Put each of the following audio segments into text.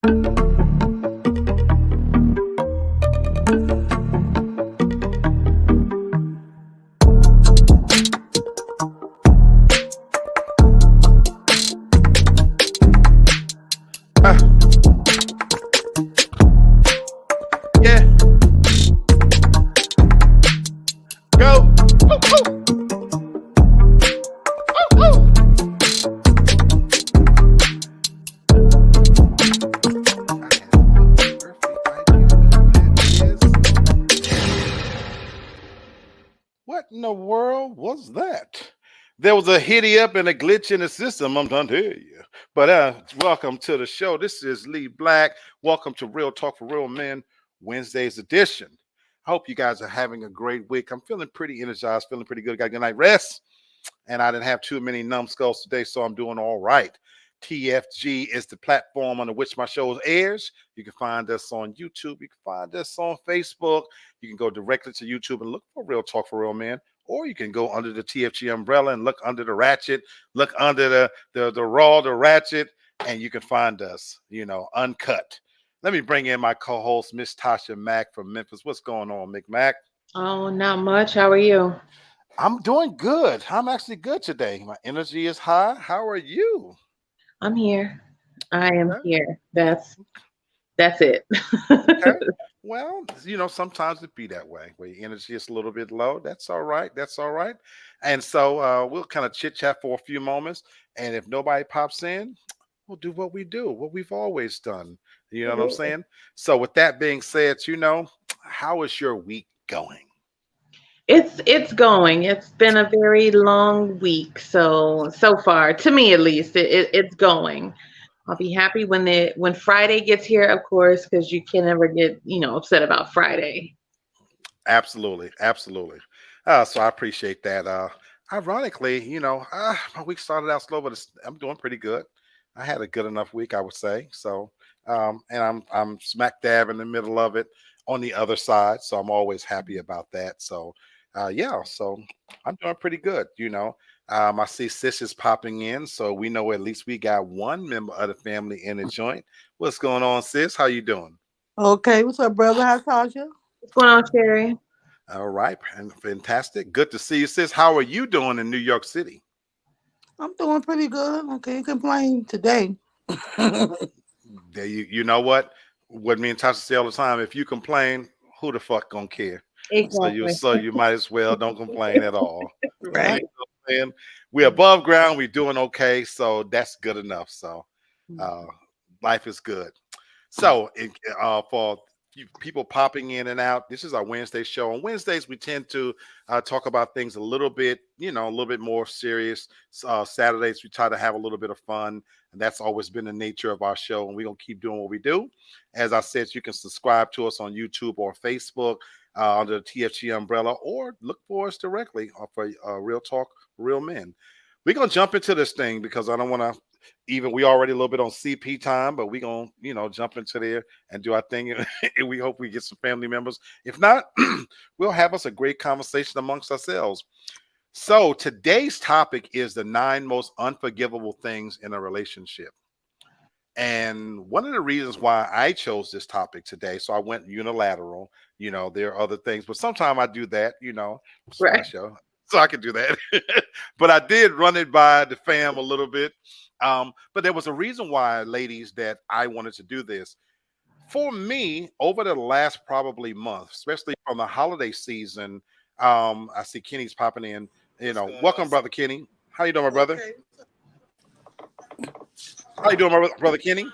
Uh, yeah, go. Ooh, ooh, ooh, ooh. I have no earthly idea what that is. What in the world was that? There was a hitty up and a glitch in the system. I'm done to tell you. But welcome to the show. This is Lee Black. Welcome to Real Talk for Real Men Wednesday's edition. I hope you guys are having a great week. I'm feeling pretty energized, feeling pretty good. Got a good night rest, and I didn't have too many numbskulls today, so I'm doing all right. TFG is the platform on which my show airs. You can find us on YouTube. You can find us on Facebook. You can go directly to YouTube and look for Real Talk for Real Men, or you can go under the TFG umbrella and look under the ratchet, look under the raw, the ratchet, and you can find us, uncut. Let me bring in my co-host, Miss Tasha Mack from Memphis. What's going on, Mick Mack? Oh, not much. How are you? I'm doing good. I'm actually good today. My energy is high. How are you? I'm here. I am Okay. here. That's it. Okay. Well, sometimes it be that way where your energy is a little bit low. That's all right. That's all right. And so we'll kind of chit chat for a few moments. And if nobody pops in, we'll do what we do, what we've always done. You know what I'm Absolutely. saying? So with that being said, how is your week going? It's going. It's been a very long week, so far, to me at least, it's going. I'll be happy when Friday gets here, of course, because you can never get, upset about Friday. Absolutely. Absolutely. So I appreciate that. Ironically, my week started out slow, but I'm doing pretty good. I had a good enough week, I would say. So, and I'm smack dab in the middle of it on the other side. So I'm always happy about that. So, yeah. So I'm doing pretty good. I see sis is popping in, so we know at least we got one member of the family in the joint. What's going on, sis? How you doing? Okay, what's up, brother? How's Tasha? What's going on, Sherry? All right, and fantastic. Good to see you, sis. How are you doing in New York City? I'm doing pretty good. I can't complain today. Yeah, you know what? What me and Tasha say all the time: if you complain, who the fuck gonna care? Exactly. So you might as well don't complain at all. You know Yeah. Right. what I'm saying? We're above ground. We're doing okay, so that's good enough. So uh, life is good. So, for people popping in and out, this is our Wednesday show. On Wednesdays, we tend to talk about things a little bit, a little bit more serious. Saturdays, we try to have a little bit of fun, and that's always been the nature of our show. And we're gonna keep doing what we do. As I said, you can subscribe to us on YouTube or Facebook under the TFG umbrella, or look for us directly for Real Talk, Real Men. We're gonna jump into this thing because I don't want to even we already a little bit on CP time, but we gonna jump into there and do our thing, and we hope we get some family members. If not, we'll have us a great conversation amongst ourselves. So today's topic is the 9 most unforgivable things in a relationship. And one of the reasons why I chose this topic today, so I went unilateral. There are other things, but sometimes I do that. It's my Right. show, so I can do that. But I did run it by the fam a little bit. But there was a reason why, ladies, that I wanted to do this. For me, over the last probably month, especially from the holiday season, I see Kenny's popping in. Welcome, brother Kenny. How you doing, my brother? Okay. How you doing, my brother Kenny?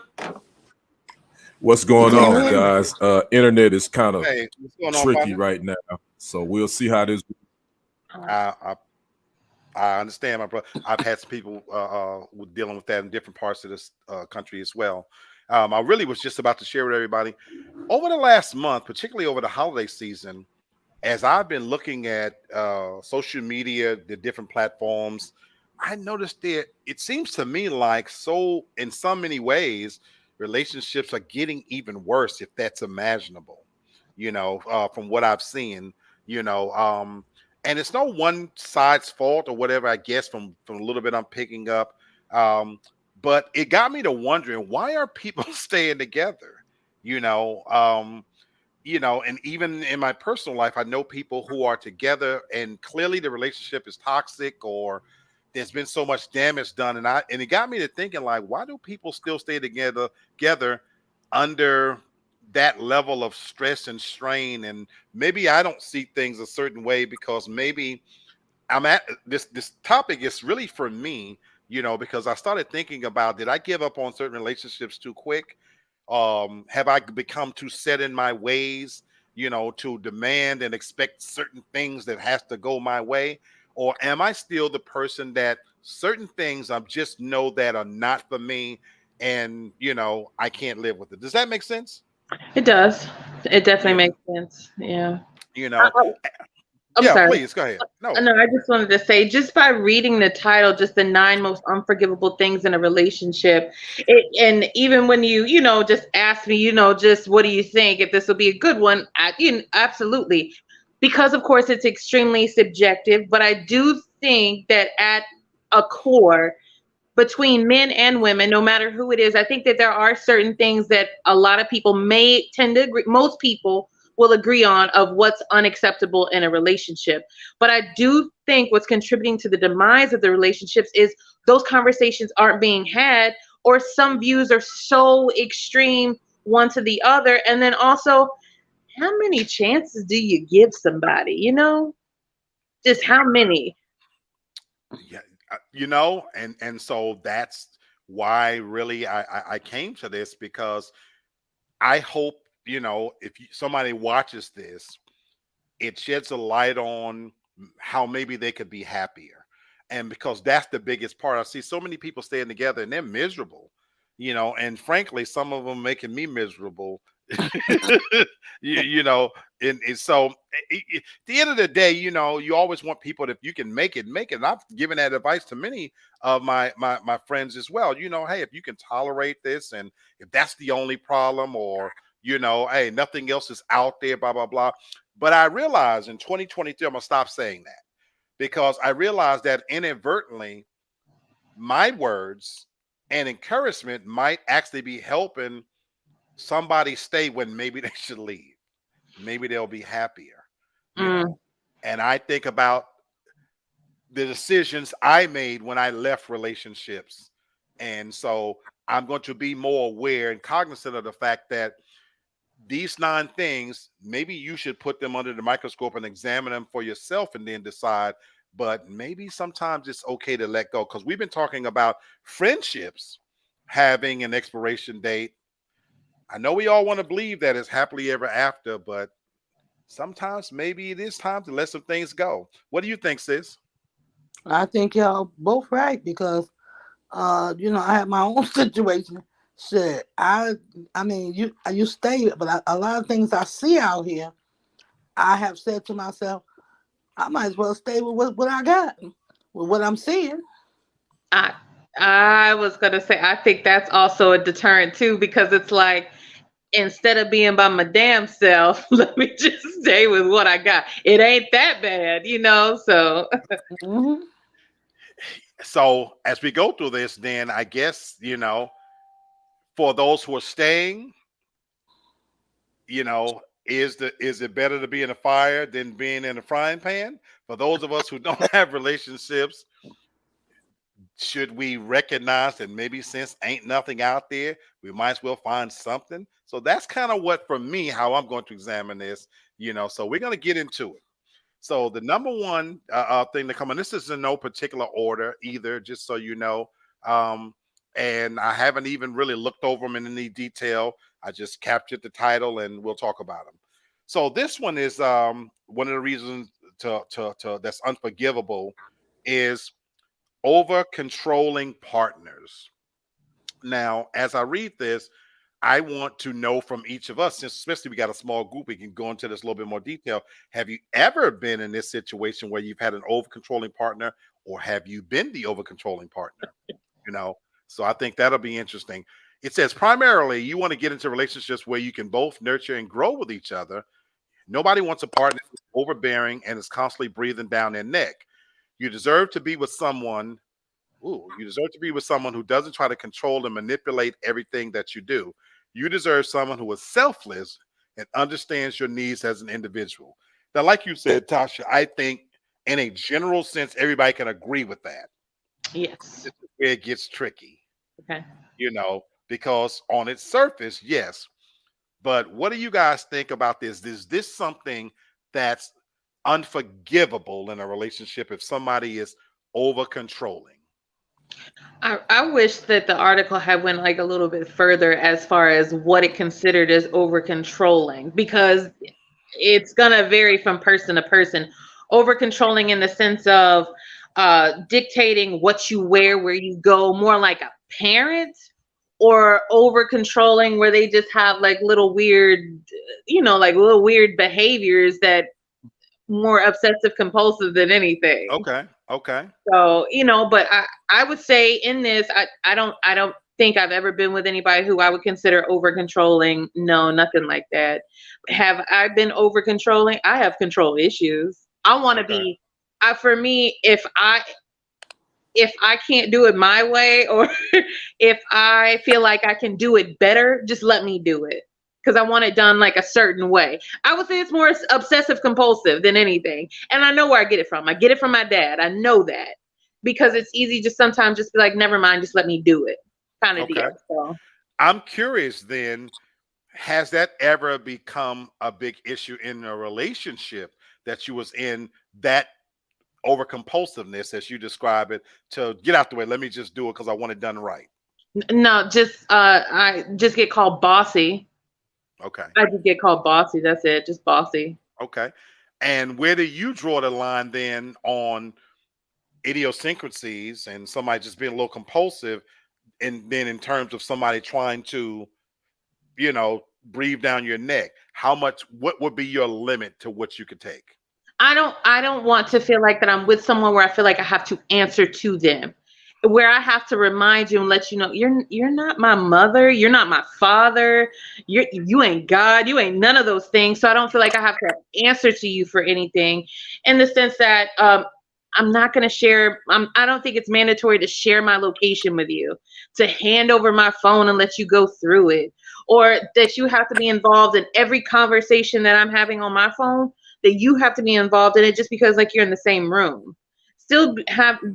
What's going Can you on, hear me? guys? Internet is kind of Hey, what's going on, tricky partner? right now, so we'll see how this. I, I I understand, my brother. I've had some people dealing with that in different parts of this country as well. I really was just about to share with everybody over the last month, particularly over the holiday season, as I've been looking at social media, the different platforms. I noticed that it seems to me like in so many ways, relationships are getting even worse, if that's imaginable. From what I've seen, you know, um, and it's no one side's fault or whatever. I guess from a little bit I'm picking up. Um, but it got me to wondering, why are people staying together? You know, and even in my personal life, I know people who are together and clearly the relationship is toxic, or there's been so much damage done. And it got me to thinking, like, why do people still stay together under that level of stress and strain? And maybe I don't see things a certain way because maybe I'm at this topic is really for me, because I started thinking about, did I give up on certain relationships too quick? Have I become too set in my ways, to demand and expect certain things that has to go my way? Or am I still the person that certain things I just know that are not for me, and I can't live with it? Does that make sense? It does. It definitely Yeah. makes sense. Yeah. You I, know, I'm yeah, sorry. please go ahead. No. No, I just wanted to say, just by reading the title, just the 9 most unforgivable things in a relationship, and even when just ask me, just what do you think if this will be a good one? Absolutely, because of course it's extremely subjective, but I do think that at a core, between men and women, no matter who it is, I think that there are certain things that a lot of people may tend to agree, most people will agree on, of what's unacceptable in a relationship. But I do think what's contributing to the demise of the relationships is those conversations aren't being had, or some views are so extreme one to the other. And then also, how many chances do you give somebody? Just how many? Yeah, and so that's why really I came to this, because I hope, if somebody watches this, it sheds a light on how maybe they could be happier. And because that's the biggest part. I see so many people staying together and they're miserable, and frankly, some of them making me miserable. you know, and so at the end of the day, you always want people that, if you can make it, make it. And I've given that advice to many of my friends as well. Hey, if you can tolerate this, and if that's the only problem, or hey, nothing else is out there, blah blah blah. But I realized in 2023, I'm gonna stop saying that, because I realized that inadvertently, my words and encouragement might actually be helping somebody stay when maybe they should leave. Maybe they'll be happier, you Mm, know. And I think about the decisions I made when I left relationships. And so I'm going to be more aware and cognizant of the fact that these 9 things, maybe you should put them under the microscope and examine them for yourself and then decide. But maybe sometimes it's okay to let go, because we've been talking about friendships having an expiration date. I know we all want to believe that it's happily ever after, but sometimes maybe it is time to let some things go. What do you think, sis? I think y'all both right because I had my own situation. Shit, I mean, you stay, but a lot of things I see out here, I have said to myself, I might as well stay with what I got, with what I'm seeing. I I was gonna say, I think that's also a deterrent too, because it's like, instead of being by my damn self, let me just stay with what I got. It ain't that bad. So Hmm. So as we go through this, then I guess, for those who are staying, is it better to be in a fire than being in a frying pan? For those of us who don't have relationships, should we recognize that maybe since ain't nothing out there, we might as well find something? So that's kind of what, for me, how I'm going to examine this. So we're going to get into it. So the number one thing to come on, this is in no particular order either, just so you know. Um, and I haven't even really looked over them in any detail. I just captured the title and we'll talk about them. So this one is one of the reasons to that's unforgivable is over controlling partners. Now, as I read this, I want to know from each of us, since especially we got a small group, we can go into this a little bit more detail. Have you ever been in this situation where you've had an over controlling partner, or have you been the over controlling partner? You know, so I think that'll be interesting. It says primarily you want to get into relationships where you can both nurture and grow with each other. Nobody wants a partner who's overbearing and is constantly breathing down their neck. You deserve to be with someone. Ooh, you deserve to be with someone who doesn't try to control and manipulate everything that you do. You deserve someone who is selfless and understands your needs as an individual. Now, like you said, Tasha, I think in a general sense, everybody can agree with that. Yes. This is where it gets tricky, Okay. because on its surface, yes. But what do you guys think about this? Is this something that's unforgivable in a relationship if somebody is over controlling? I wish that the article had went like a little bit further as far as what it considered as over controlling, because it's gonna vary from person to person. Over controlling in the sense of dictating what you wear, where you go, more like a parent, or over controlling where they just have like little weird, like little weird behaviors that more obsessive compulsive than anything. Okay. Okay. So, but I would say in this, I don't think I've ever been with anybody who I would consider over controlling. No, nothing like that. Have I been over controlling? I have control issues. I want to Okay. be for me, if I can't do it my way, or if I feel like I can do it better, just let me do it. Because I want it done like a certain way. I would say it's more obsessive compulsive than anything. And I know where I get it from. I get it from my dad. I know that. Because it's easy just sometimes just be like, never mind, just let me do it. Kind of Okay. deal. So I'm curious then, has that ever become a big issue in a relationship that you was in, that over compulsiveness as you describe it, to get out the way, let me just do it because I want it done right? no, just I just get called bossy. Okay. I just get called bossy. That's it. Just bossy. Okay. And where do you draw the line then on idiosyncrasies and somebody just being a little compulsive, and then in terms of somebody trying to, breathe down your neck? What would be your limit to what you could take? I don't want to feel like that I'm with someone where I feel like I have to answer to them. Where I have to remind you and let you know you're not my mother, you're not my father, you ain't God, you ain't none of those things. So I don't feel like I have to answer to you for anything, in the sense that I'm not going to share. I don't think it's mandatory to share my location with you, to hand over my phone and let you go through it, or that you have to be involved in every conversation that I'm having on my phone, that you have to be involved in it just because like you're in the same room. Still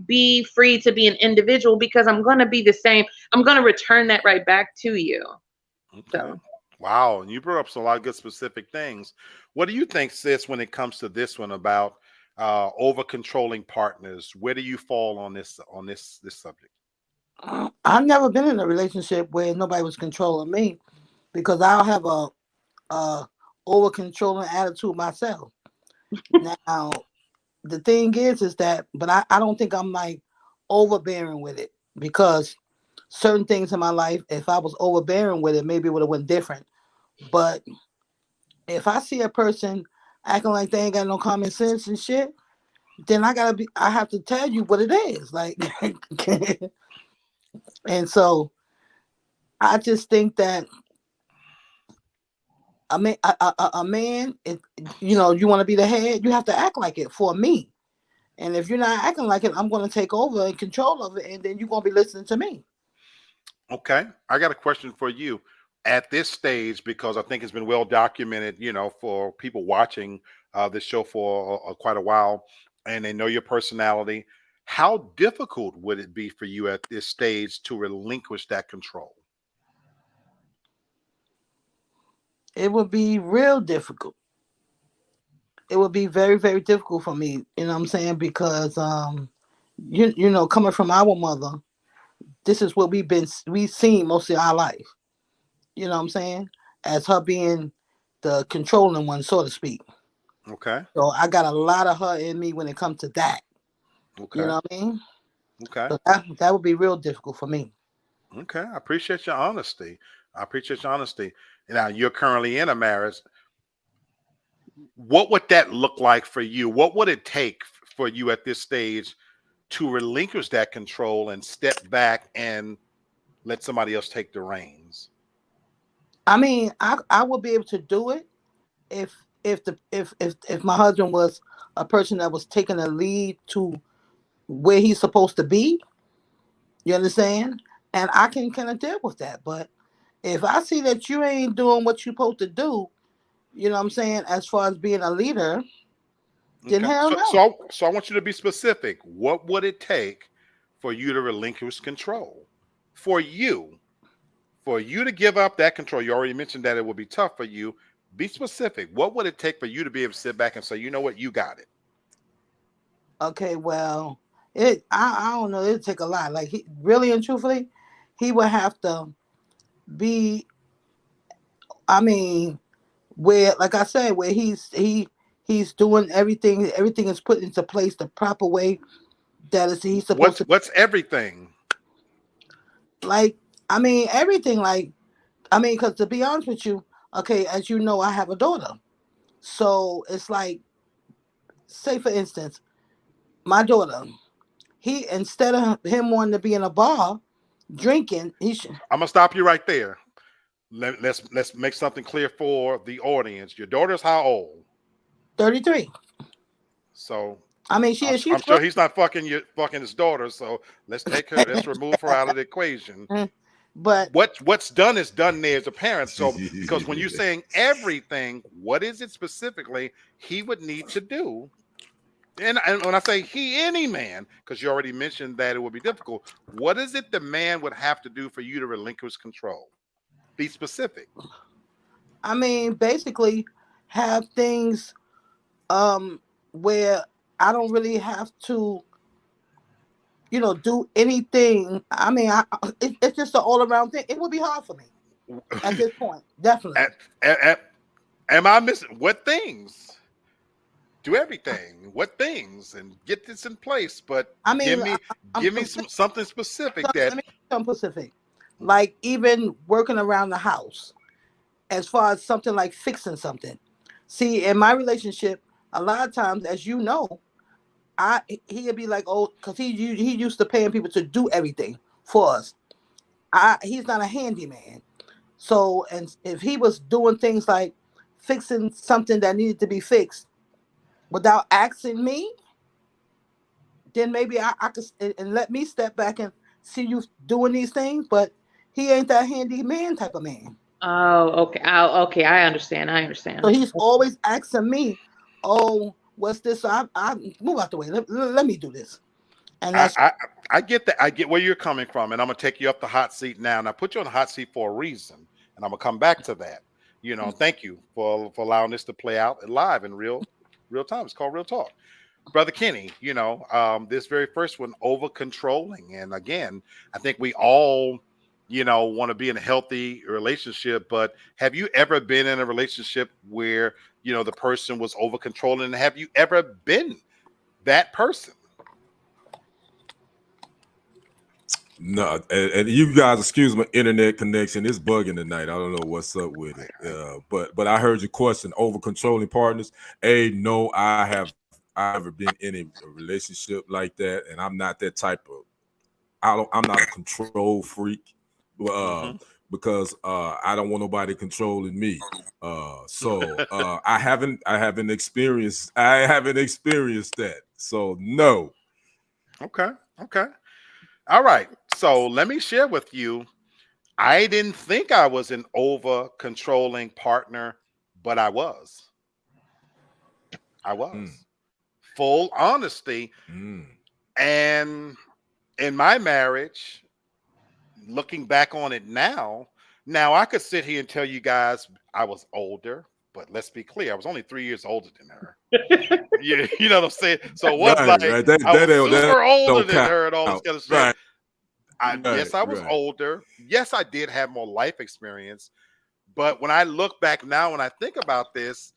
be free to be an individual, because I'm going to be the same. I'm going to return that right back to you. Okay. So Wow. And you brought up a lot of good specific things. What do you think, sis, when it comes to this one about over controlling partners? Where do you fall on this subject? I've never been in a relationship where nobody was controlling me because I'll have a over controlling attitude myself. Now, the thing is that, but I don't think I'm like overbearing with it, because certain things in my life, if I was overbearing with it, maybe it would have went different. But if I see a person acting like they ain't got no common sense and shit, then I have to tell you what it is. Like, and so I just think that a man, you want to be the head, you have to act like it for me. And if you're not acting like it, I'm going to take over and control of it, and then you're going to be listening to me. Okay. I got a question for you at this stage, because I think it's been well documented, for people watching this show for quite a while, and they know your personality. How difficult would it be for you at this stage to relinquish that control? It would be real difficult. It would be very, very difficult for me. You know what I'm saying? Because coming from our mother, this is what we've seen most of our life. You know what I'm saying? As her being the controlling one, so to speak. Okay. So I got a lot of her in me when it comes to that. You Okay. know what I mean? Okay. So that would be real difficult for me. Okay. I appreciate your honesty. I appreciate your honesty. Now, you're currently in a marriage. What would that look like for you? What would it take for you at this stage to relinquish that control and step back and let somebody else take the reins? I mean, I would be able to do it if if my husband was a person that was taking a lead to where he's supposed to be. You understand? And I can kind of deal with that. But if I see that you ain't doing what you're supposed to do, you know what I'm saying, as far as being a leader, then Okay. hell So, no. so I want you to be specific. What would it take for you to relinquish control? For you, for you to give up that control. You already mentioned that it would be tough for you. Be specific. What would it take for you to be able to sit back and say, you know what, you got it? Okay, well, I don't know. It'd take a lot. Like he really and truthfully, he would have to be. I mean, where like I said, where he's doing everything. Everything is put into place the proper way that is he's supposed to. What's everything? Like I mean, everything. Like I mean, because to be honest with you, okay, as you know, I have a daughter, so it's like, say for instance, my daughter. He instead of him wanting to be in a bar drinking, he should I'm gonna stop you right there. Let's make something clear for the audience. Your daughter's how old? 33. So I mean, I'm she's sure grown. he's not fucking his daughter. So let's take her. Let's remove her out of the equation. But What's done is done there as a parent. So because when you're saying everything, what is it specifically he would need to do? And when I say he, any man, because you already mentioned that it would be difficult. What is it the man would have to do for you to relinquish control? Be specific. I mean, basically, have things where I don't really have to, do anything. I mean, it's just an all around thing. It would be hard for me at this point, definitely. Am I missing what things? Do everything. What things and get this in place? But I give mean, me I'm give me specific. something specific that Let me be some specific. Like even working around the house, as far as something like fixing something. See, in my relationship, a lot of times, as you know, he'd be like, oh, because he used to paying people to do everything for us. He's not a handyman, so and if he was doing things like fixing something that needed to be fixed without asking me, then maybe I could and let me step back and see you doing these things. But he ain't that handyman type of man. Oh, okay. Oh, okay. I understand. I So understand. he's always asking me, "Oh, what's this?" So I move out the way. Let me do this, and I, that's I I get that. I get where you're coming from, and I'm gonna take you up the hot seat now. And I put you on the hot seat for a reason, and I'm gonna come back to that. Thank you for allowing this to play out live in real time. It's called Real Talk. Brother Kenny, this very first one, over controlling. And again, I think we all, want to be in a healthy relationship. But have you ever been in a relationship where, the person was over controlling? And have you ever been that person? No, and you guys, excuse my internet connection. It's bugging tonight. I don't know what's up with it. But I heard your question. Over controlling partners. No, I never been in a relationship like that, and I'm not that type of. I'm not a control freak, uh, Mm-hmm. because I don't want nobody controlling me. I haven't experienced that. So no. Okay. Okay. All right. So let me share with you. I didn't think I was an over controlling partner, but I was. I Mm, was. Full honesty. mm. And in my marriage, looking back on it now I could sit here and tell you guys I was older, but let's be clear, I was only 3 years older than her. Yeah, you know what I'm saying? So it wasn't Right, like right. That I that was don't that super older don't than count. her and all this kind of shit. Right, Yes, right, I was right. older. Yes, I did have more life experience. But when I look back now and I think about this,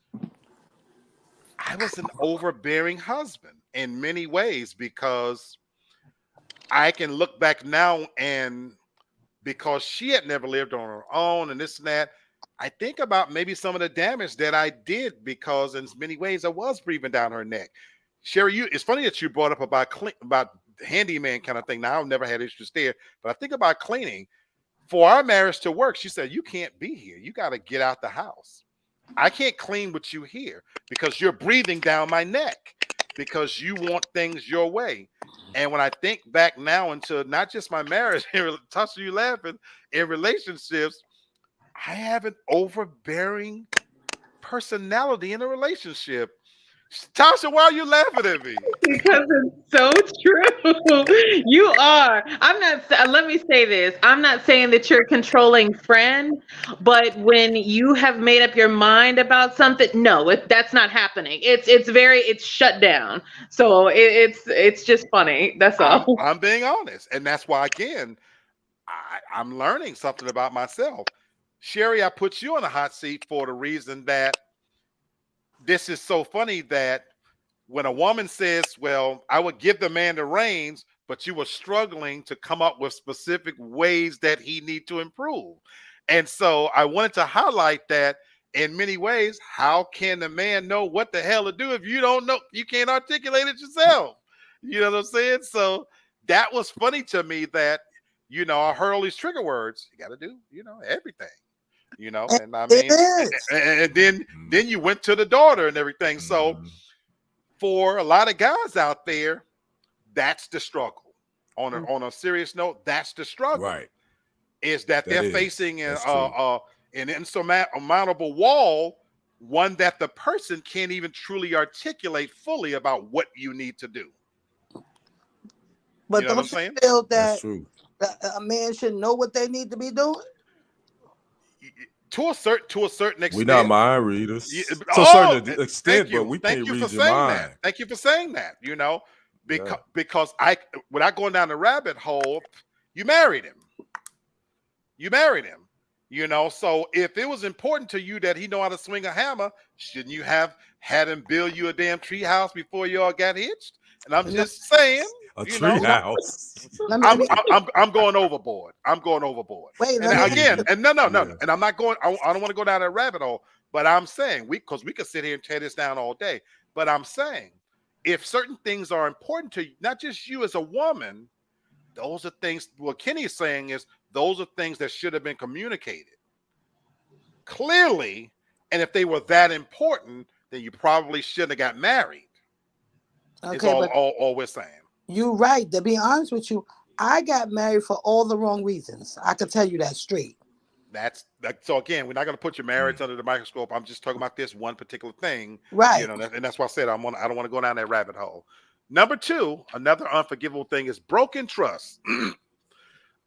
I was an overbearing husband in many ways because I can look back now and because she had never lived on her own and this and that, I think about maybe some of the damage that I did because in many ways I was breathing down her neck. Sherry, it's funny that you brought up about handyman kind of thing. Now I've never had issues there, but I think about cleaning. For our marriage to work, she said, "You can't be here. You got to get out the house. I can't clean with you here because you're breathing down my neck because you want things your way." And when I think back now into not just my marriage, Tasha, you laughing, in relationships, I have an overbearing personality in a relationship. Tasha, why are you laughing at me? Because it's so true. You are. I'm not, let me say this. I'm not saying that you're a controlling friend, but when you have made up your mind about something, no, that's not happening. It's shut down. So it's just funny. That's all. I'm being honest. And that's why, again, I'm learning something about myself. Sherry, I put you on the hot seat for the reason that this is so funny that when a woman says, well, I would give the man the reins, but you were struggling to come up with specific ways that he need to improve. And so I wanted to highlight that in many ways, how can the man know what the hell to do if you don't know, you can't articulate it yourself? You know what I'm saying? So that was funny to me that, I heard all these trigger words. You got to do, everything, And and I it mean, is. and then you went to the daughter and everything. So Mhm. for a lot of guys out there, that's the struggle. Mm. On a serious note, that's the struggle. Right. Is that That they're is. facing That's true. an insurmountable wall, one that the person can't even truly articulate fully about what you need to do. You But know what I'm don't you saying? feel That's that true. a man should know what they need to be doing? To a certain We're not extent. mind Yeah, readers to a oh, certain thank extent, but you. we Thank can't you for read your saying that. mind. Thank you for saying that. Yeah. Because without going down the rabbit hole, you married him. You married him. So if it was important to you that he know how to swing a hammer, shouldn't you have had him build you a damn tree house before y'all got hitched? And I'm You know, just saying, A you tree know, you know. house. Let me I'm going overboard. I'm going overboard. wait. And Let me again, and no. Yeah. And I'm not going. I don't want to go down that rabbit hole. But I'm saying because we could sit here and tear this down all day. But I'm saying if certain things are important to you, not just you as a woman, those are things. What Kenny is saying is those are things that should have been communicated clearly. And if they were that important, then you probably shouldn't have got married. Is okay, all but all we're saying. you're right. To be honest with you, I got married for all the wrong reasons. I can tell you that straight. So again, we're not going to put your marriage Mm. under the microscope. I'm just talking about this one particular thing, Right. and that's why I said I don't want to go down that rabbit hole. Number two, another unforgivable thing is broken trust.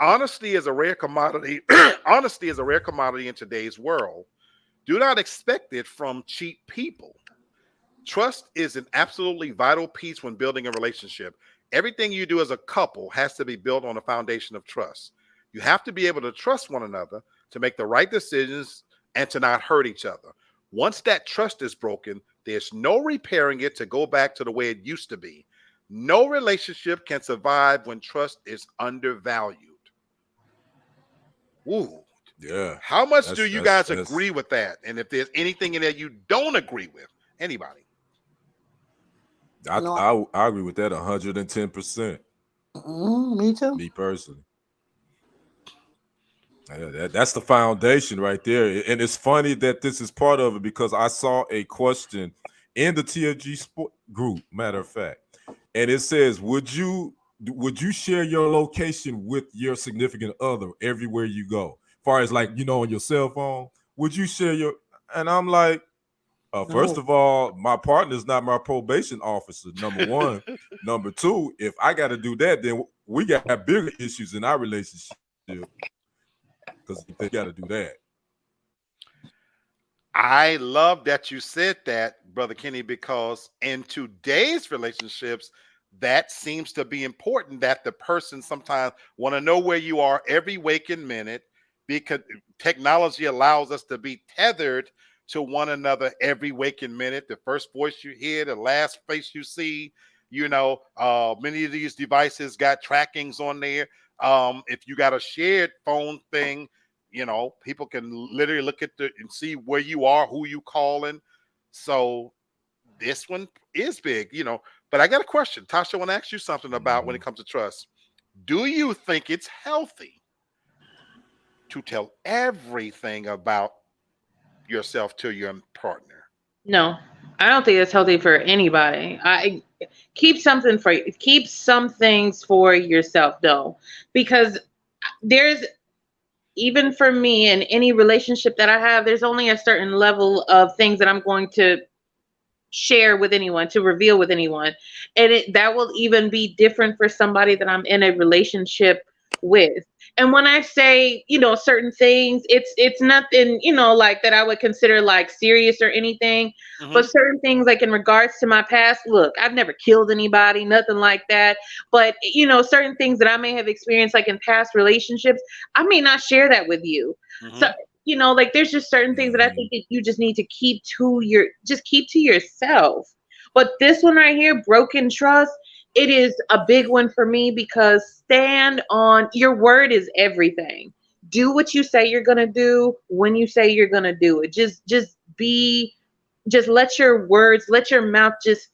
Honesty is a rare commodity. Honesty is a rare commodity in today's world. Do not expect it from cheap people. Trust is an absolutely vital piece when building a relationship. Everything you do as a couple has to be built on a foundation of trust. You have to be able to trust one another to make the right decisions and to not hurt each other. Once that trust is broken, there's no repairing it to go back to the way it used to be. No relationship can survive when trust is undervalued. Ooh. Yeah. How much do That's you that's guys that's agree with that? And if there's anything in there you don't agree with, anybody? No, I agree with that 110%. me too. Me personally. Yeah, that's the foundation right there. And it's funny that this is part of it because I saw a question in the TFG sport group, matter of fact. And it says, would you share your location with your significant other everywhere you go? Far as like, on your cell phone, would you share your and I'm like, first No. of all, my partner is not my probation officer, number one. Number two, if I got to do that, then we got bigger issues in our relationship because they got to do that. I love that you said that, Brother Kenny, because in today's relationships, that seems to be important that the person sometimes want to know where you are every waking minute because technology allows us to be tethered to one another every waking minute. The first voice you hear, the last face you see, many of these devices got trackings on there. If you got a shared phone thing, people can literally look at and see where you are, who you calling. So this one is big, but I got a question. Tasha, I want to ask you something about when Mhm. it comes to trust. Do you think it's healthy to tell everything about yourself to your partner? No. I don't think it's healthy for anybody. I keep some things for yourself though, because there's even for me in any relationship that I have, there's only a certain level of things that I'm going to share with anyone, to reveal with anyone, and that will even be different for somebody that I'm in a relationship with. And when I say, certain things, it's nothing, like that I would consider like serious or anything, but Hmm. certain things like in regards to my past, look, I've never killed anybody, nothing like that, but certain things that I may have experienced like in past relationships, I may not share that with you. So Hmm. like there's just certain things that I Mhm. think that you just need to keep to yourself. But this one right here, broken trust, it is a big one for me because stand on your word is everything. Do what you say you're gonna do when you say you're gonna do it. Just let your words, let your mouth just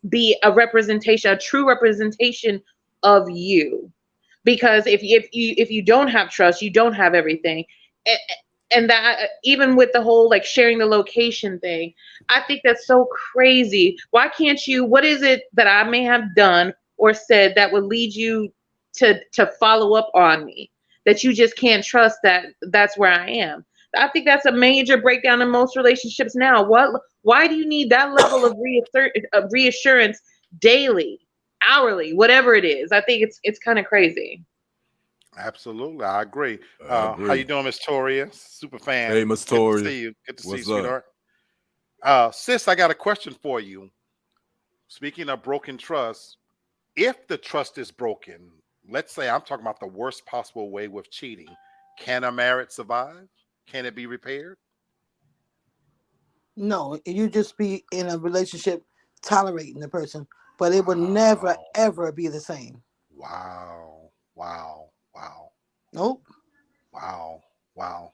be a true representation of you, because if you don't have trust, you don't have everything. And that, even with the whole like sharing the location thing, I think that's so crazy. Why can't you, what is it that I may have done or said that would lead you to follow up on me, that you just can't trust that that's where I am? I think that's a major breakdown in most relationships now. Why do you need that level of reassurance daily, hourly, whatever it is? I think it's kind of crazy. Absolutely, I agree. I How you agree. doing, Miss Toria? Super fan. Hey, Miss Good to Toria, see you. Good to see you, what's up? sweetheart. Sis, I got a question for you. Speaking of broken trust, if the trust is broken, let's say I'm talking about the worst possible way with cheating, can a marriage survive? Can it be repaired? No, you just be in a relationship tolerating the person, but it would never Wow. ever be the same. Wow. Wow. Wow. Nope. Wow. Wow.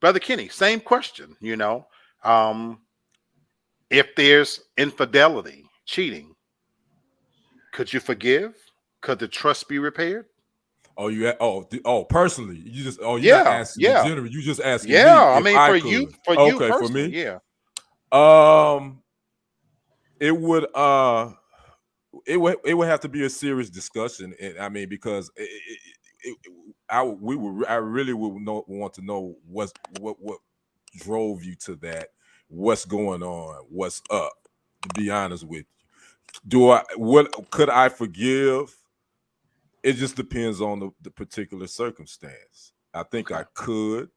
Brother Kenny, same question, Um, if there's infidelity, cheating, could you forgive? Could the trust be repaired? Oh, personally, you just you're not Yeah, asking in yeah, general. You just asking yeah. me I if mean, I could. for you Okay, for personally, me, yeah. um, it would it would have to be a serious discussion. And I mean, because I really would want to know what drove you to that, what's going on, what's up. To be honest with you, what could I forgive? It just depends on the particular circumstance. I think Okay, I could,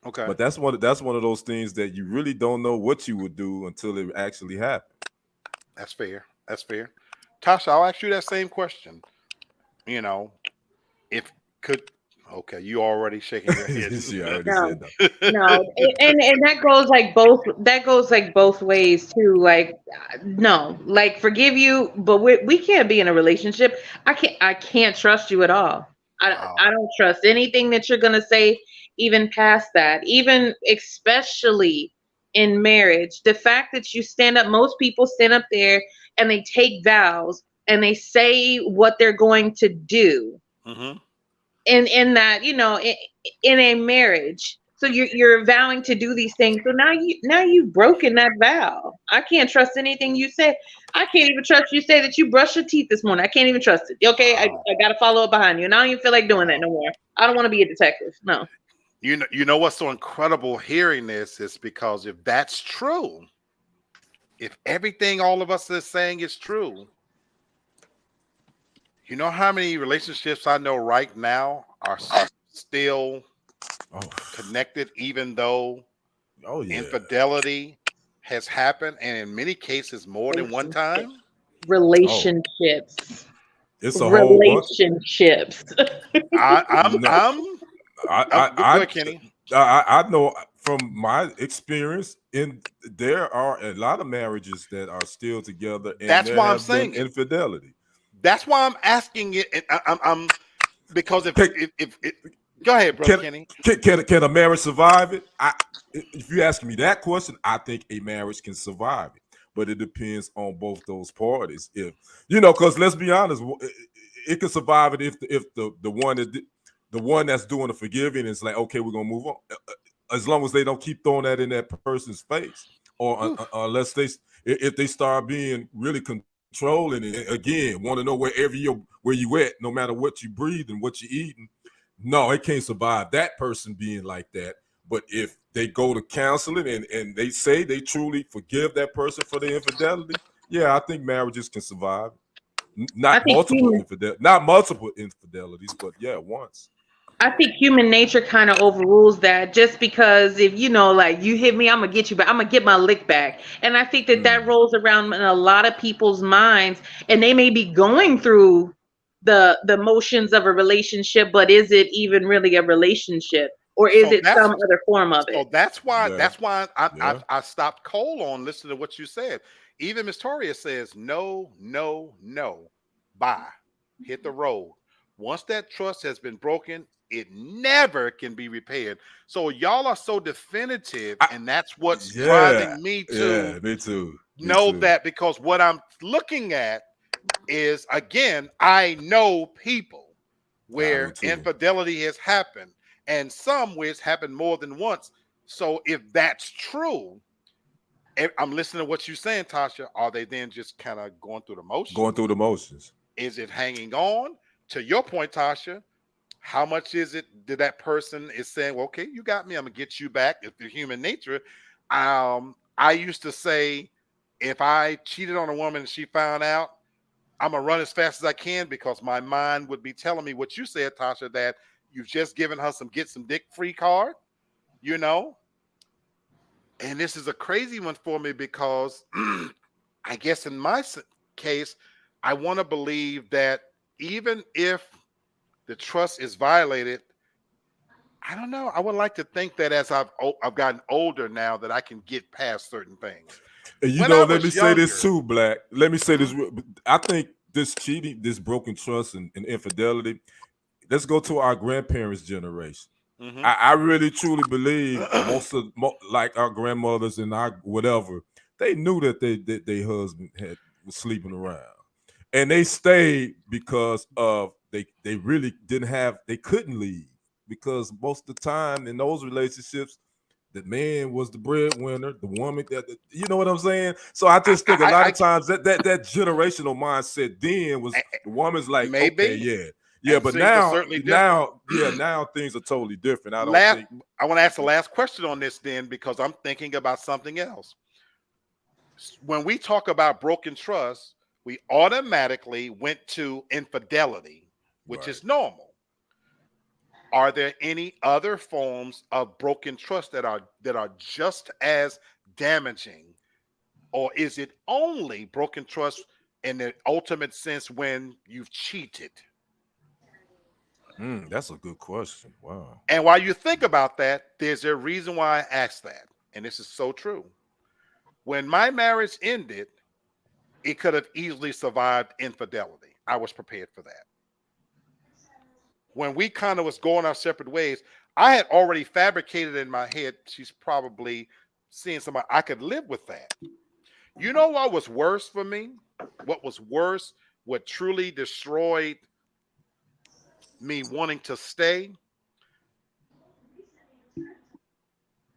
okay. but that's one of those things that you really don't know what you would do until it actually happened. That's fair. That's fair. Tasha, I'll ask you that same question. You know, if could okay, you already shaking your head. She already No, said that. no, and that goes like both ways too. Like, no, like forgive you, but we can't be in a relationship. I can't trust you at all. I Wow. don't trust anything that you're gonna say, even past that, even especially in marriage. The fact that you stand up, most people stand up there and they take vows and they say what they're going to do Hmm. in that, in a marriage, so you're vowing to do these things, so now you've broken that vow. I can't trust anything you say. I can't even trust you say that you brushed your teeth this morning. I can't even trust it. Okay, Wow. I gotta follow up behind you, and I don't even feel like doing that Wow. no more. I don't want to be a detective, no. You know what's so incredible hearing this is because if that's true, if everything all of us is saying is true, you know how many relationships I know right now are still Oh, connected, even though oh yeah. infidelity has happened, and in many cases more than one Relationships. time. Oh, Relationships. it's a whole bunch. Relationships. I, I'm, No, I'm, I'm. Go I ahead, Kenny. I know from my experience, in there are a lot of marriages that are still together, and That's there why I'm have been saying it. infidelity. That's why I'm asking it. And I'm because Can if go ahead, brother can Kenny. can a marriage survive it? If you ask me that question, I think a marriage can survive it, but it depends on both those parties. If because let's be honest, it can survive it if the one that's doing the forgiving is like, okay, we're gonna move on, as long as they don't keep throwing that in that person's face. or unless if they start being really controlling and again want to know where you at, no matter what you breathe and what you eating. No, it can't survive that person being like that. But if they go to counseling and they say they truly forgive that person for their infidelity, yeah, I think marriages can survive. I think human Not multiple infidelities, but yeah, once. I think human nature kind of overrules that, just because if like you hit me, I'm gonna get you back. I'm gonna get my lick back. And I think that that Mm, rolls around in a lot of people's minds, and they may be going through the motions of a relationship, but is it even really a relationship, or is So it some other form of it? that's why yeah, yeah. I stopped cold on listening to what you said. Even Miss Toria says no, no, no, bye, hit the road. Once that trust has been broken, it never can be repaired. So y'all are so definitive, I, and that's what's yeah, driving me to yeah. Me too. Me know too. that, because what I'm looking at is, again, I know people I do where too. infidelity has happened, and some where it's happened more than once. So if that's true, I'm listening to what you're saying, Tasha. Are they then just kind of going through the Going motions? through the motions. Is it hanging on? To your point, Tasha, how much is it that that person is saying, well, okay, you got me, I'm gonna get you back? If the human nature, I used to say, if I cheated on a woman and she found out, I'm gonna run as fast as I can, because my mind would be telling me what you said, Tasha, that you've just given her some get some dick free card, you know. And this is a crazy one for me, because I guess in my case, I want to believe that even if the trust is violated, I don't know. I would like to think that as I've gotten older now, that I can get past certain things. And When I let me was say this younger, too, Black. Let me say mhm, this. I think this cheating, this broken trust and infidelity. Let's go to our grandparents' generation. mhm. I really truly believe like our grandmothers and our whatever, they knew that their husband was sleeping around, and they stayed because of they really they couldn't leave, because most of the time in those relationships the man was the breadwinner, the woman you know what I'm saying. So I I, just think a I, lot I, of times that generational mindset then was the woman's like, okay, maybe, yeah, yeah, and but things are certainly different. now things are totally different. I don't Last, think. I want to ask the last question on this then, because I'm thinking about something else. When we talk about broken trust, we automatically went to infidelity, which Right. is normal. Are there any other forms of broken trust that are just as damaging, or is it only broken trust in the ultimate sense when you've cheated? That's a good question. Wow. And while you think about that, there's a reason why I asked that, and this is so true. When my marriage ended, it could have easily survived infidelity. I was prepared for that. When we kind of was going our separate ways, I had already fabricated in my head, she's probably seeing somebody. I could live with that. You know what was worse for me? What was worse, what truly destroyed me wanting to stay,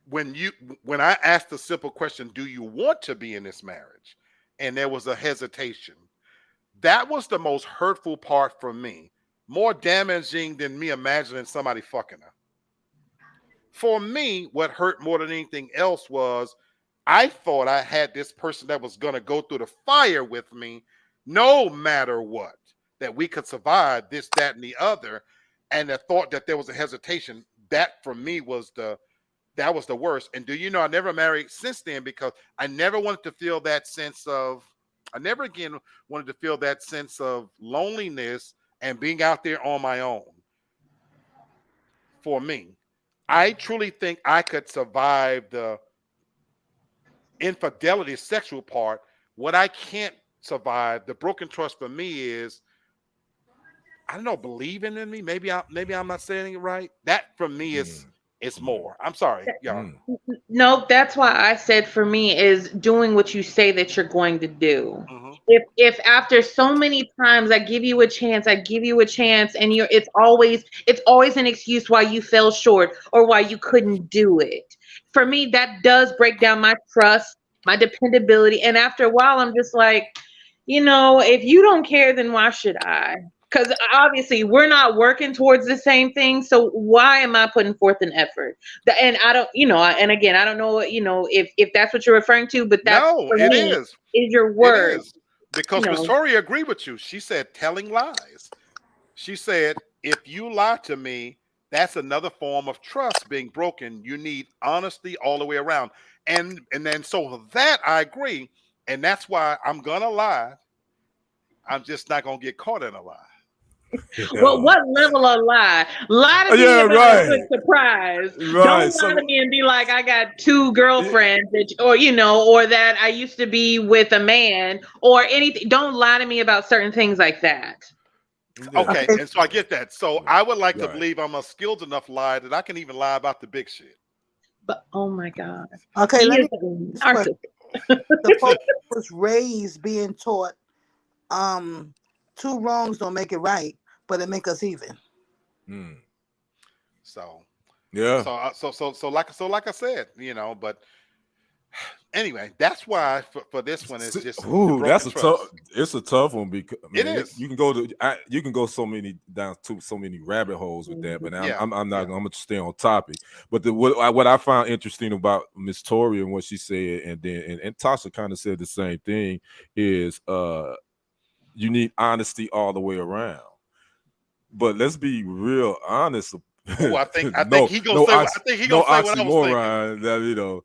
when you when I asked the simple question, do you want to be in this marriage? And there was a hesitation. That was the most hurtful part for me. More damaging than me imagining somebody fucking her. For me, what hurt more than anything else was, I thought I had this person that was going to go through the fire with me no matter what, that we could survive this, that, and the other. And the thought that there was a hesitation, that for me was that was the worst. And do you know, I never married since then, because I never wanted to feel that sense of, I never again wanted to feel that sense of loneliness and being out there on my own. For me, I truly think I could survive the infidelity sexual part. What I can't survive, the broken trust for me is, I don't know, believing in me. Maybe I'm not saying it right. That for me is, Mm, it's mm, more. I'm sorry, y'all. mm. No, that's why I said for me is doing what you say that you're going to do. Hmm. If after so many times I give you a chance, I give you a chance, and it's always an excuse why you fell short or why you couldn't do it. For me, that does break down my trust my dependability. And after a while, I'm just like, if you don't care, then why should I? Because obviously we're not working towards the same thing. So why am I putting forth an effort? And I don't, and again, I don't know, if that's what you're referring to, but that's No, for it me is. is your It word, is. Because you Miss know. Tori agreed with you. She said telling lies. She said, if you lie to me, that's another form of trust being broken. You need honesty all the way around. And then so for that I agree. And that's why I'm gonna lie. I'm just not gonna get caught in a lie. Well, Yeah. what level of lie? Lie to me Yeah, about a right. good surprise. Right. Don't lie to So me and be like, I got two yeah, girlfriends, or that I used to be with a man, or anything. Don't lie to me about certain things like that. yeah. Okay, Okay. and so I get that. So Yeah. I would like to Right. believe I'm a skilled enough liar that I can even lie about the big shit. But oh my God, Okay, he let is me a this question. narcissist. The folks was raised being taught um two wrongs don't make it right, but it make us even. Mm. So Yeah. so like I said, but anyway, that's why for this one it's just the Ooh, broken that's a tough. trust. It's a tough one because It man, is. you can go to you can go so many down to so many rabbit holes with that. But Mhm. I'm Yeah, I'm, I'm not. yeah. I'm gonna stay on topic. But what I found interesting about Miss Tori and what she said, and then and Tasha kind of said the same thing is you need honesty all the way around. But let's be real honest. Oh, I think no, he gonna no, say I think he no gonna say what I was thinking. oxymoron. That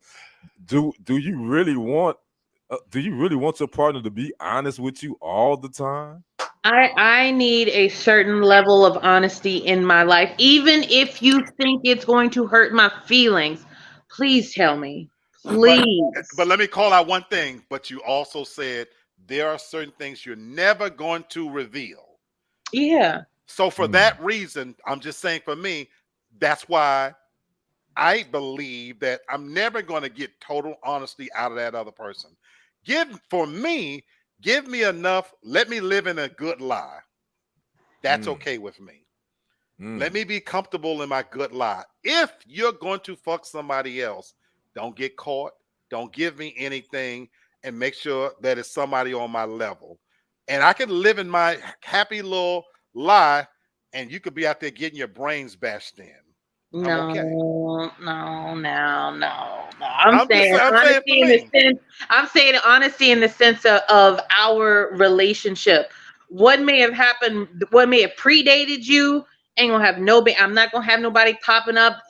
do you really want your partner to be honest with you all the time? I need a certain level of honesty in my life, even if you think it's going to hurt my feelings. Please tell me, But please. but let me call out one thing. But you also said there are certain things you're never going to reveal. Yeah. So for Mm, that reason, I'm just saying for me, that's why I believe that I'm never going to get total honesty out of that other person. For me, give me enough. Let me live in a good lie. That's mm, okay with me. Let mm, me be comfortable in my good lie. If you're going to fuck somebody else, don't get caught. Don't give me anything, and make sure that it's somebody on my level. And I can live in my happy little lie, and you could be out there getting your brains bashed in. I'm okay. No, no, no, no, no. I'm I'm just saying I'm saying for honesty in the me. sense. I'm saying honesty in the sense of our relationship. What may have happened, what may have predated you, ain't gonna have no. I'm not gonna have nobody popping up,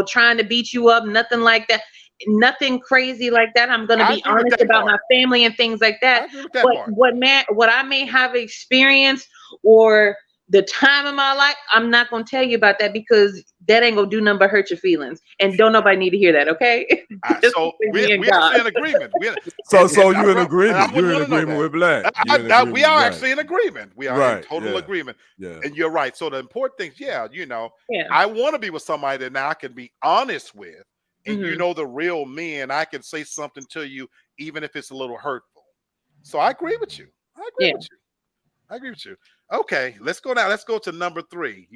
trying to beat you up. Nothing like that. Nothing crazy like that. I'm gonna I be agree with honest that about my part. family and things like that. I agree with that But part. what I may have experienced or the time of my life, I'm not gonna tell you about that because that ain't gonna do nothing but hurt your feelings. And don't nobody need to hear that, okay? Just So between we me and we God. actually in agreement. So so And you in I agreement. wouldn't You're in want to know agreement that. with Black. You're in We agreement, are right? actually in agreement. We are in Right. total Yeah. agreement. Yeah. And you're right. So the important things, yeah, Yeah. I want to be with somebody that now I can be honest with, and you Hmm. know the real me, and I can say something to you, even if it's a little hurtful. So I agree with you. I agree Yeah. with you. I agree with you. Okay, let's go now. Let's go to number three.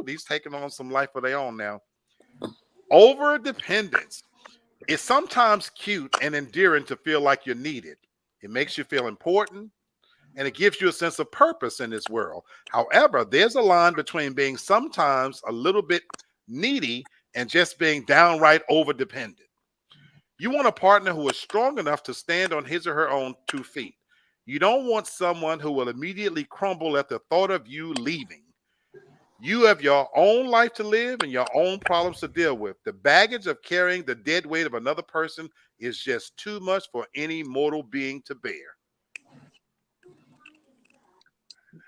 These taking on some life of their own now. Over dependence. It's sometimes cute and endearing to feel like you're needed. It makes you feel important and it gives you a sense of purpose in this world. However, there's a line between being sometimes a little bit needy and just being downright over dependent. You want a partner who is strong enough to stand on his or her own 2 feet. You don't want someone who will immediately crumble at the thought of you leaving. You have your own life to live and your own problems to deal with. The baggage of carrying the dead weight of another person is just too much for any mortal being to bear.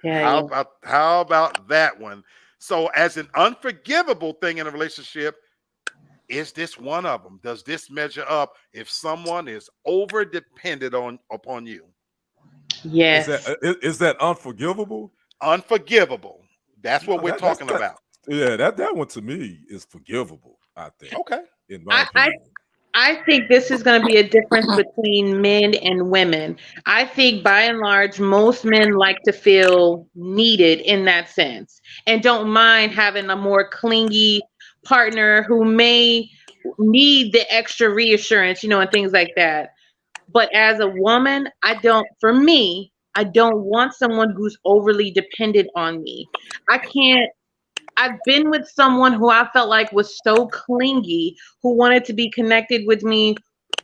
Yeah. How Yeah. about that one? So, as an unforgivable thing in a relationship, is this one of them? Does this measure up if someone is over dependent on upon you? Yes. Is that unforgivable? Unforgivable. That's what No, we're that's talking that. about. Yeah, that one to me is forgivable. I think, Okay. in my I, I opinion. I think this is going to be a difference between men and women. I think by and large, most men like to feel needed in that sense and don't mind having a more clingy partner who may need the extra reassurance, and things like that. But as a woman, for me, I don't want someone who's overly dependent on me. I can't, I've been with someone who I felt like was so clingy, who wanted to be connected with me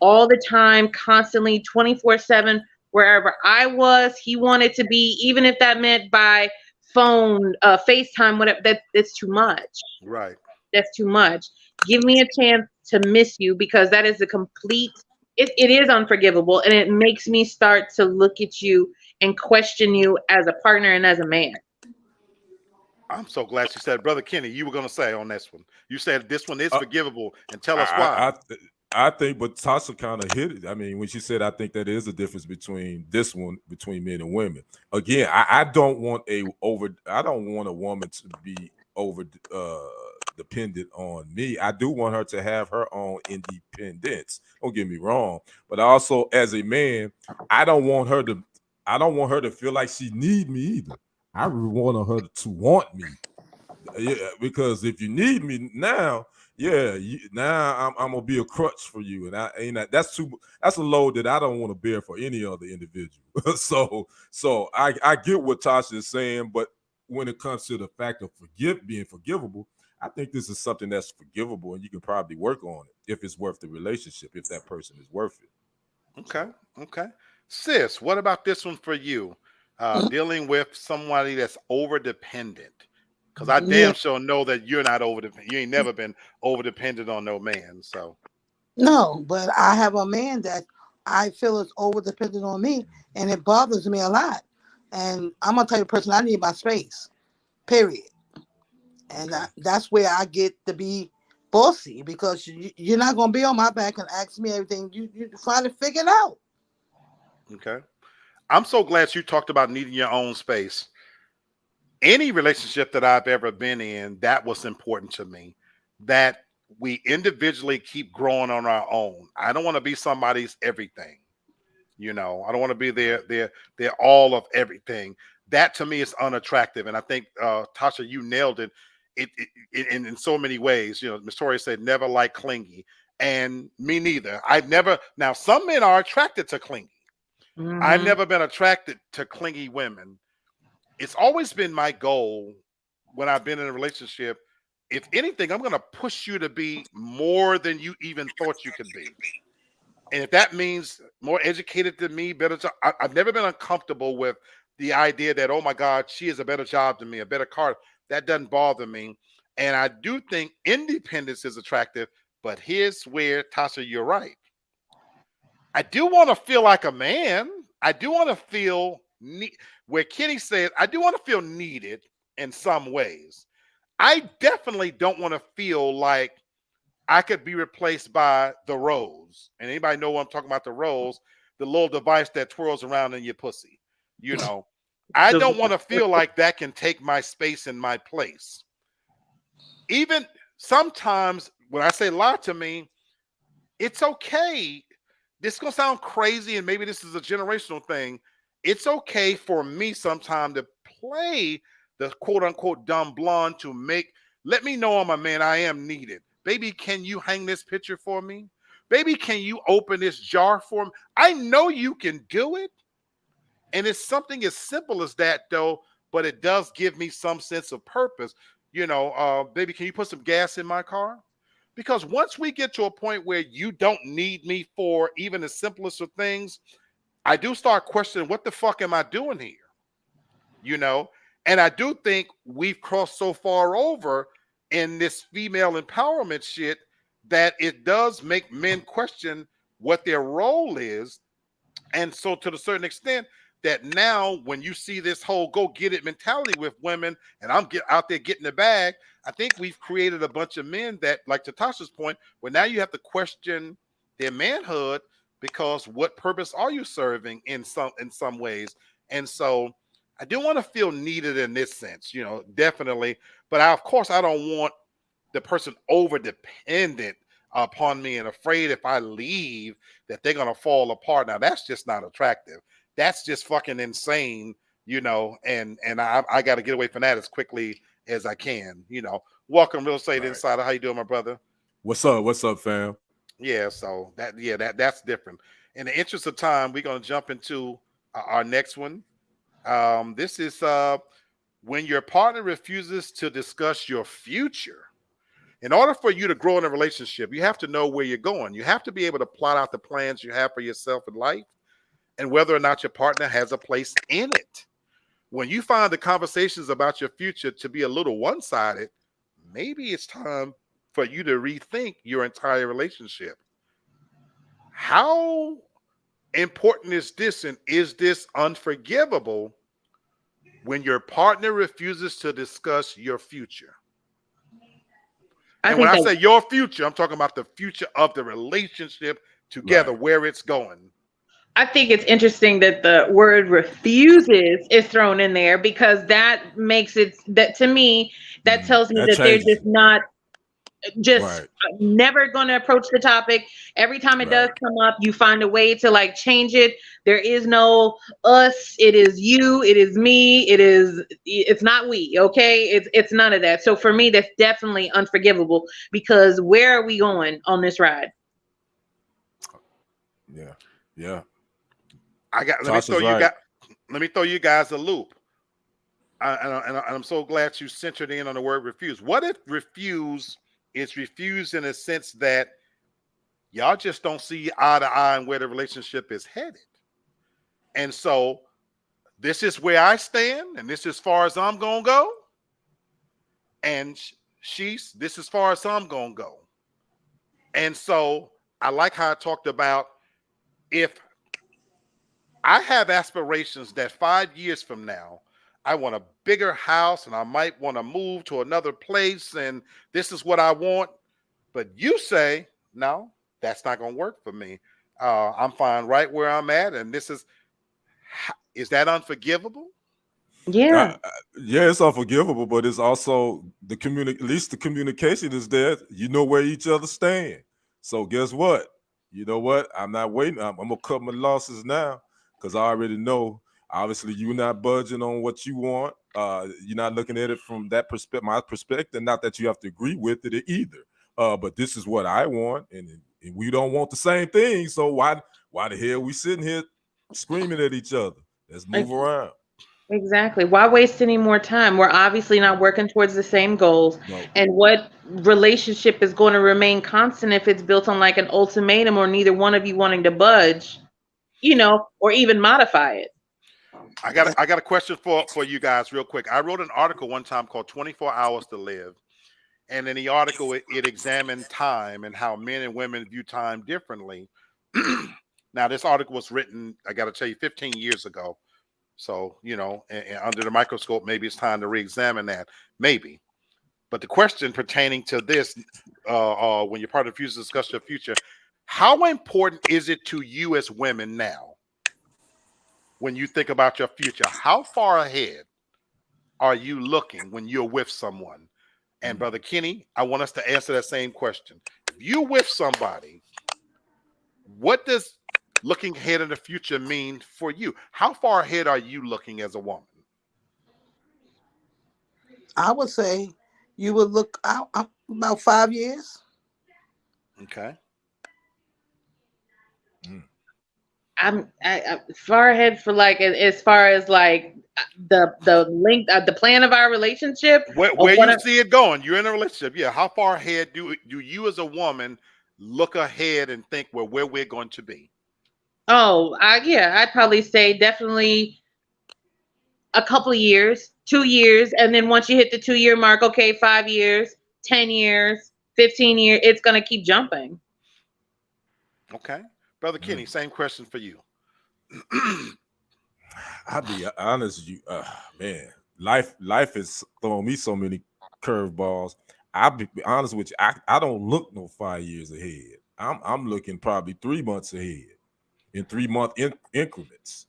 all the time, constantly, 24/7, wherever I was. He wanted to be, even if that meant by phone, FaceTime, whatever. That's too much. Right. That's too much. Give me a chance to miss you, because that is a complete, it is unforgivable, and it makes me start to look at you and question you as a partner and as a man. I'm so glad you said, Brother Kenny, you were going to say on this one. You said this one is Uh, forgivable, and tell us why. I think, but Tasha kind of hit it. I mean, when she said, I think that there is a difference between this one between men and women. Again, I don't want I don't want a woman to be over dependent on me. I do want her to have her own independence. Don't get me wrong, but also as a man, I don't want her to. I don't want her to feel like she need me either. I really want her to want me. Yeah, because if you need me now, yeah, now I'm gonna be a crutch for you, and I ain't that's a load that I don't want to bear for any other individual. so I get what Tasha is saying, but when it comes to the fact of being forgivable, I think this is something that's forgivable, and you can probably work on it if it's worth the relationship, if that person is worth it. Okay. Okay. Sis, what about this one for you? Dealing with somebody that's over dependent. Because I Yeah, damn sure know that you're not over dependent. You ain't never been over dependent on no man. So, no, but I have a man that I feel is over dependent on me, and it bothers me a lot. And I'm gonna tell you, person, I need my space. Period. And okay. that's where I get to be bossy, because you're not gonna be on my back and ask me everything. You try to figure it out. Okay. I'm so glad you talked about needing your own space. Any relationship that I've ever been in, that was important to me. That we individually keep growing on our own. I don't want to be somebody's everything. I don't want to be their all of everything. That to me is unattractive. And I think Tasha, you nailed it. In so many ways. Miss Tori said never like clingy, and me neither. I've never. Now some men are attracted to clingy. I've Hmm. never been attracted to clingy women. It's always been my goal when I've been in a relationship. If anything, I'm going to push you to be more than you even thought you could be. And if that means more educated than me, better job, I've never been uncomfortable with the idea that, oh my God, she has a better job than me, a better car. That doesn't bother me. And I do think independence is attractive. But here's where, Tasha, you're right. I do want to feel like a man. I do want to feel where Kenny said, I do want to feel needed in some ways. I definitely don't want to feel like I could be replaced by the rose. And anybody know what I'm talking about? The rose, the little device that twirls around in your pussy. You know, I The, don't want to feel like that can take my space and my place. Even sometimes when I say lie to me, it's okay. This is gonna sound crazy, and maybe this is a generational thing. It's okay for me sometime to play the quote unquote dumb blonde to let me know I'm a man. I am needed. Baby, can you hang this picture for me? Baby, can you open this jar for me? I know you can do it. And it's something as simple as that, though, but it does give me some sense of purpose. Baby, can you put some gas in my car? Because once we get to a point where you don't need me for even the simplest of things, I do start questioning what the fuck am I doing here? You know, and I do think we've crossed so far over in this female empowerment shit that it does make men question what their role is. And so, to a certain extent, that now when you see this whole go get it mentality with women, and I'm out there getting the bag, I think we've created a bunch of men that, like to Tasha's point, where now you have to question their manhood because what purpose are you serving in some ways? And so, I do want to feel needed in this sense, definitely. But of course, I don't want the person over dependent upon me and afraid if I leave that they're gonna fall apart. Now that's just not attractive. That's just fucking insane, and I got to get away from that as quickly as I can. Welcome, Real Estate Right. Insider. How you doing, my brother? What's up? What's up, fam? Yeah, so that's different. In the interest of time, we're going to jump into our next one. This is when your partner refuses to discuss your future. In order for you to grow in a relationship, you have to know where you're going. You have to be able to plot out the plans you have for yourself in life and whether or not your partner has a place in it. When you find the conversations about your future to be a little one-sided, maybe it's time for you to rethink your entire relationship. How important is this, and is this unforgivable when your partner refuses to discuss your future? I And when think I that say your future, I'm talking about the future of the relationship together, Right. where it's going. I think it's interesting that the word refuses is thrown in there because that makes it that to me that tells me That that they're changes just it. not just Right. never going to approach the topic. Every time it does Right. come up, you find a way to like change it. There is no us, it is you, it is me, it's not we, okay? It's none of that. So for me that's definitely unforgivable because where are we going on this ride? Yeah. Yeah. I got. Let me throw Tasha's you right. guys. Let me throw you guys a loop. And I'm so glad you centered in on the word refuse. What if refuse is refused in a sense that y'all just don't see eye to eye on where the relationship is headed? And so this is where I stand, and this is as far as I'm gonna go. And she's this is as far as I'm gonna go. And so I like how I talked about if I have aspirations that 5 years from now, I want a bigger house and I might want to move to another place, and this is what I want. But you say, no, that's not going to work for me. I'm fine right where I'm at. And is that unforgivable? Yeah. Yeah, it's unforgivable, but it's also at least the communication is there. You know where each other stand. So guess what? You know what? I'm not waiting. I'm gonna cut my losses now because I already know. Obviously, you're not budging on what you want. You're not looking at it from that perspective, my perspective. Not that you have to agree with it either. But this is what I want, and we don't want the same thing. So why the hell we sitting here screaming at each other? Let's move around. Exactly. Why waste any more time? We're obviously not working towards the same goals. No. And what relationship is going to remain constant if it's built on like an ultimatum or neither one of you wanting to budge, or even modify it? I got a question for you guys real quick. I wrote an article one time called 24 Hours to Live. And in the article, it examined time and how men and women view time differently. Now, this article was written, I got to tell you, 15 years ago. So, and under the microscope, maybe it's time to re-examine that. Maybe. But the question pertaining to this, when your partner refuses to discuss your future, how important is it to you as women now when you think about your future? How far ahead are you looking when you're with someone? And Brother Kenny, I want us to answer that same question. If you're with somebody, what does looking ahead in the future mean for you? How far ahead are you looking as a woman? I would say you would look out about 5 years. Okay. I'm far ahead for like as far as like the length the plan of our relationship or Where what. you see it going? You're in a relationship. Yeah. How far ahead do you as a woman look ahead and think where we're going to be? Oh, yeah, I'd probably say definitely a couple of years, 2 years, and then once you hit the 2 year mark, okay, 5 years, 10 years, 15 years, it's gonna keep jumping. Okay. Brother Kenny, same question for you. I'll be honest with you, man. Life has thrown me so many curveballs. I'll be honest with you. I don't look no 5 years ahead. I'm looking probably 3 months ahead in 3 month increments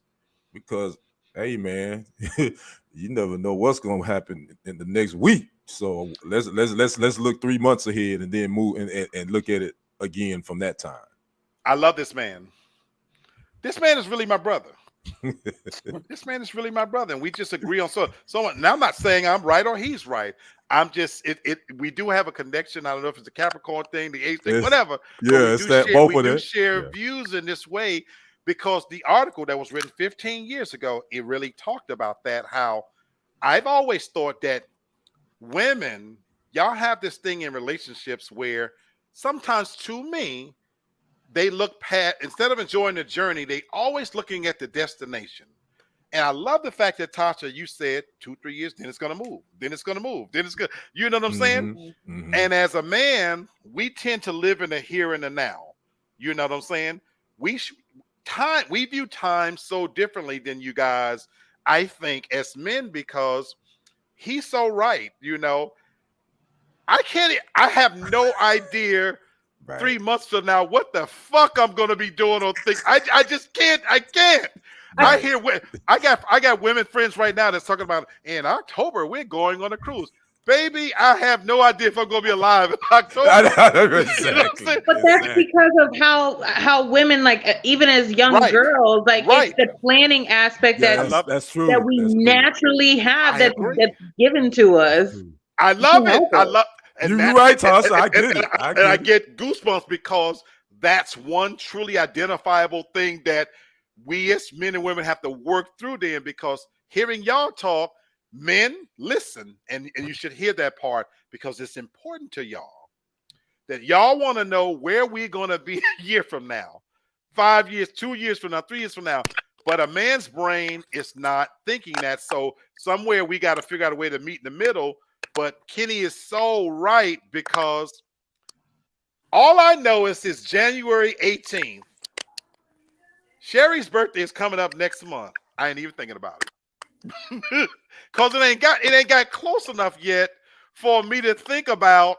because hey man, you never know what's gonna happen in the next week. So let's look 3 months ahead and then move and look at it again from that time. I love this man. This man is really my brother. This man is really my brother, and we just agree on so. Now I'm not saying I'm right or he's right. I'm just we do have a connection. I don't know if it's the Capricorn thing, the age thing, whatever. But Yeah, it's that both of that. share Yeah. views in this way because the article that was written 15 years ago, it really talked about that. How I've always thought that women, y'all have this thing in relationships where sometimes, to me, they look past instead of enjoying the journey, they always looking at the destination. And I love the fact that Tasha, you said 2-3 years, then it's gonna move, then it's gonna move, then it's good. You know what I'm saying? Mm-hmm. And as a man, we tend to live in the here and the now. You know what I'm saying? We view time so differently than you guys, I think, as men, because he's so right. You know, I have no idea. Right. 3 months from now, what the fuck I'm gonna be doing on things? I just can't. I can't. Right. I hear I got women friends right now that's talking about in October we're going on a cruise. Baby, I have no idea if I'm gonna be alive in October. Exactly. You know what I'm saying? But that's because of how women, like, even as young girls, like, it's the planning aspect that's true. that we naturally have, that's given to us. I love it. I love. You're right, Tasha. I get it. I get goosebumps because that's one truly identifiable thing that we as men and women have to work through then, because hearing y'all talk, men, listen, and you should hear that part because it's important to y'all. That y'all want to know where we're going to be a year from now, 5 years, 2 years from now, 3 years from now. But a man's brain is not thinking that. So somewhere we got to figure out a way to meet in the middle. But Kenny is so right, because all I know is it's January 18th. Sherry's birthday is coming up next month. I ain't even thinking about it. Because it ain't got close enough yet for me to think about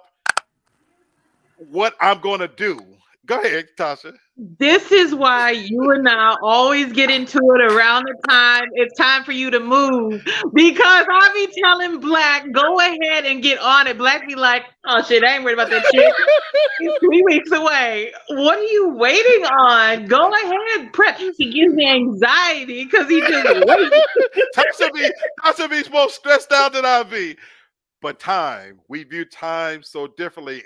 what I'm gonna do. Go ahead, Tasha. This is why you and I always get into it around the time it's time for you to move. Because I be telling Black, go ahead and get on it. Black be like, oh shit, I ain't worried about that shit. It's 3 weeks away. What are you waiting on? Go ahead, prep. He gives me anxiety because he just waits. Tasha be more stressed out than I be. But time, we view time so differently,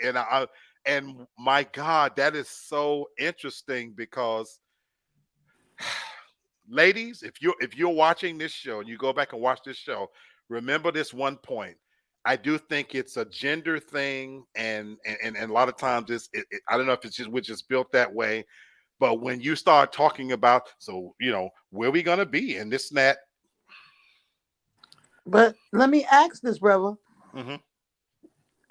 and my God, that is so interesting because, ladies, if you're watching this show and you go back and watch this show, remember this one point. I do think it's a gender thing, and a lot of times I don't know if it's just we're just built that way, but when you start talking about, so where we gonna be and this and that. But let me ask this, brother. Mm-hmm.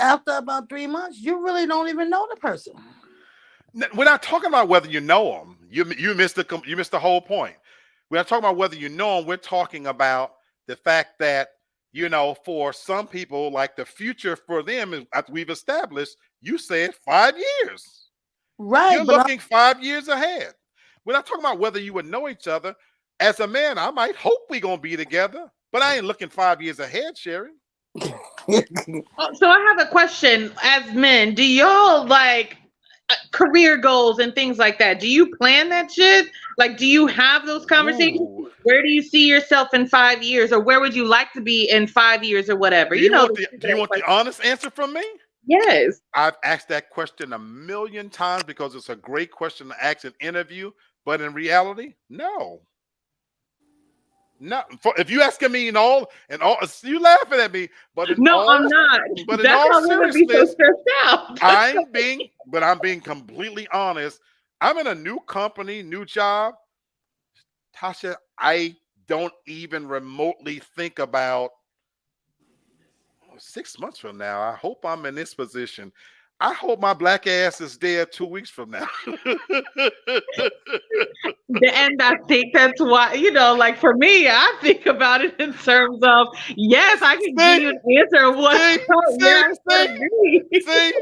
After about 3 months, you really don't even know the person. We're not talking about whether you know them. You missed the whole point. We're not talking about whether you know them. We're talking about the fact that, for some people, like the future for them is, as we've established, you said 5 years. Right. You're looking 5 years ahead. We're not talking about whether you would know each other. As a man, I might hope we're going to be together, but I ain't looking 5 years ahead, Sherry. So I have a question. As men, do y'all like career goals and things like that? Do you plan that shit? Like, do you have those conversations? Ooh. Where do you see yourself in 5 years, or where would you like to be in 5 years, or whatever? Do you want the honest answer from me? Yes. I've asked that question a million times because it's a great question to ask in an interview, but in reality, no. No, if you asking me in all, you laughing at me, but I'm not. But in all seriousness, I'm being completely honest. I'm in a new company, new job. Tasha, I don't even remotely think about 6 months from now. I hope I'm in this position. I hope my black ass is dead 2 weeks from now. And I think that's why, like for me, I think about it in terms of, yes, I can give you an answer of what see,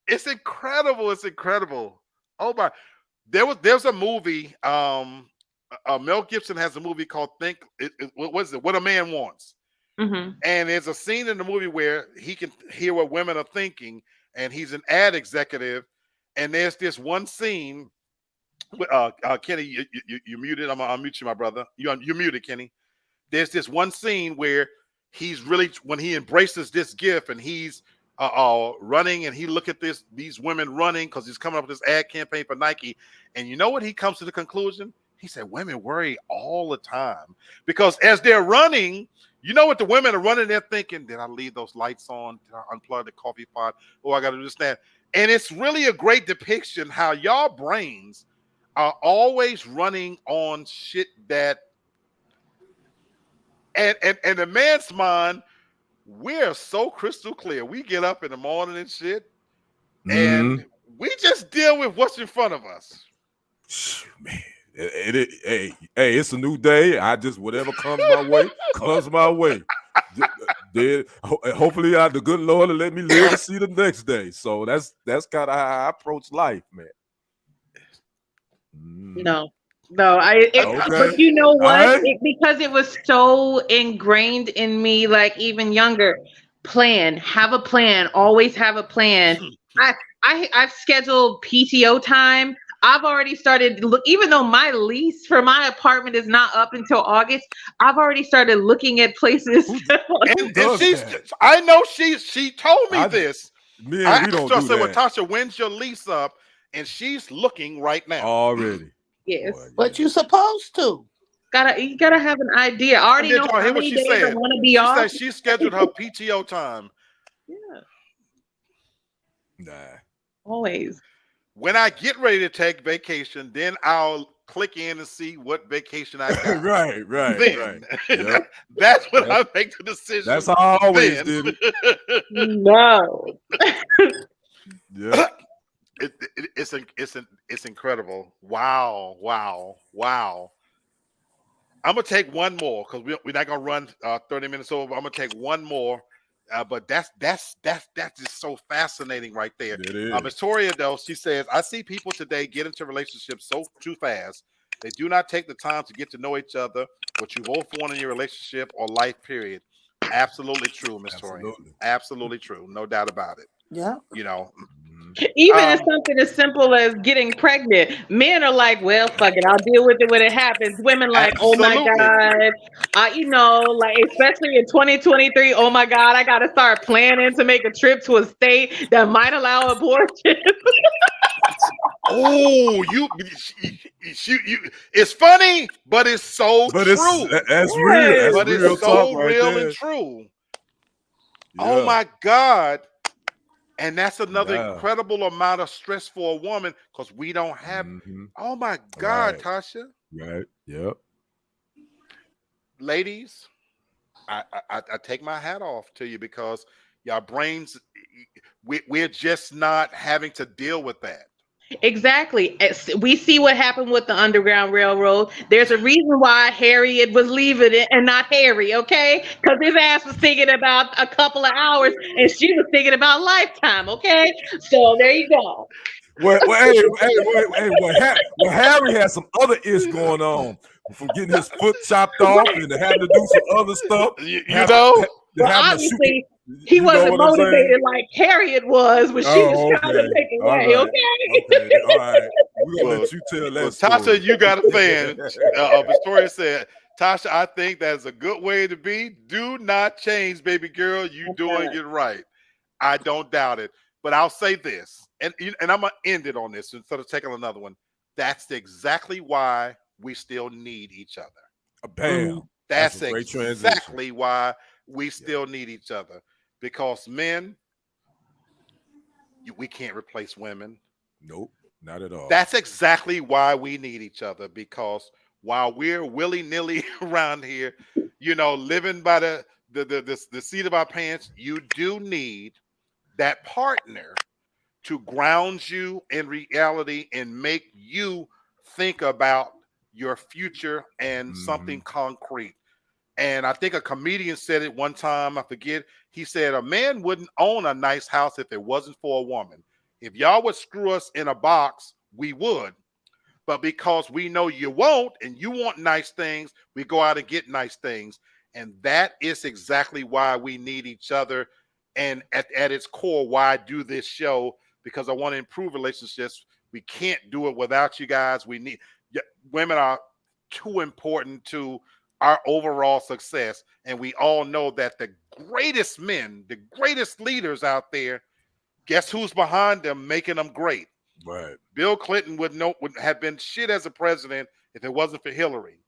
it's incredible. It's incredible. Oh my, there's a movie. Mel Gibson has a movie called what is it? What a Man Wants. Mm-hmm. And there's a scene in the movie where he can hear what women are thinking, and he's an ad executive. And there's this one scene Kenny, you muted. I'm gonna unmute you, my brother. You're muted, Kenny. There's this one scene where he's really when he embraces this gift and he's running and he look at these women running because he's coming up with this ad campaign for Nike. And you know what? He comes to the conclusion. He said, women worry all the time because as they're running, you know what the women are running, they're thinking, did I leave those lights on? Did I unplug the coffee pot? Oh, I got to do that. And it's really a great depiction how y'all brains are always running on shit that and the man's mind, we're so crystal clear. We get up in the morning and shit, and we just deal with what's in front of us. Man, hey, it's a new day. I just whatever comes my way, comes my way. Hopefully, the good Lord will let me live to see the next day. So that's kind of how I approach life, man. No, but you know what? Because it was so ingrained in me, like even younger. Have a plan. Always have a plan. I've scheduled PTO time. I've already started even though my lease for my apartment is not up until August. I've already started looking at places. I know she told me this. Man, we don't do that. Well, Tasha, when's your lease up? And she's looking right now already. Yes, boy, but you're supposed to. You gotta have an idea. I already know how many days I want to be off. She said she scheduled her PTO time. Yeah. Nah. Always. When I get ready to take vacation, then I'll click in and see what vacation I got. right. Yep. That's when I make the decision. That's how I always did it. No. Yeah. It's incredible. Wow. I'm gonna take one more because we're not gonna run 30 minutes over. I'm gonna take one more, but that's just so fascinating right there. Ms. Toria, though, she says, I see people today get into relationships too fast. They do not take the time to get to know each other, what you both want in your relationship or life period. Absolutely true, Ms. Toria. Absolutely true. No doubt about it. Yeah. You know. Even if something as simple as getting pregnant, men are like, well, fuck it, I'll deal with it when it happens. Women like, oh my God, like especially in 2023, oh my God, I got to start planning to make a trip to a state that might allow abortion. Oh, you, it's funny, but it's so true. That's real. But it's so real and true. Yeah. Oh my God. And that's another incredible amount of stress for a woman because we don't have. Oh my God, Tasha. Right. Yep. Ladies, I take my hat off to you because your brains, we're just not having to deal with that. Exactly. We see what happened with the Underground Railroad. There's a reason why Harriet was leaving it and not Harry, okay? Because his ass was thinking about a couple of hours and she was thinking about lifetime, okay? So there you go. Well, Harry had some other ish going on from getting his foot chopped off and having to do some other stuff. You know? Well, obviously, he wasn't motivated like Harriet was when she was trying to take away, okay? All right. We're going to let you tell that story. Tasha, you got a fan. Victoria said, Tasha, I think that's a good way to be. Do not change, baby girl. You doing it right. I don't doubt it. But I'll say this, and I'm going to end it on this instead of taking another one. That's exactly why we still need each other. Bam. That's exactly why we still need each other. Because men, we can't replace women. Nope, not at all. That's exactly why we need each other. Because while we're willy-nilly around here, living by the seat of our pants, you do need that partner to ground you in reality and make you think about your future and something concrete. And I think a comedian said it one time, I forget. He said, a man wouldn't own a nice house if it wasn't for a woman. If y'all would screw us in a box, we would. But because we know you won't and you want nice things, we go out and get nice things. And that is exactly why we need each other. And at its core, why I do this show, because I want to improve relationships We can't do it without you guys. We need women are too important to our overall success. And we all know that the greatest men, the greatest leaders out there, guess who's behind them making them great? Right. Bill Clinton would have been shit as a president if it wasn't for Hillary.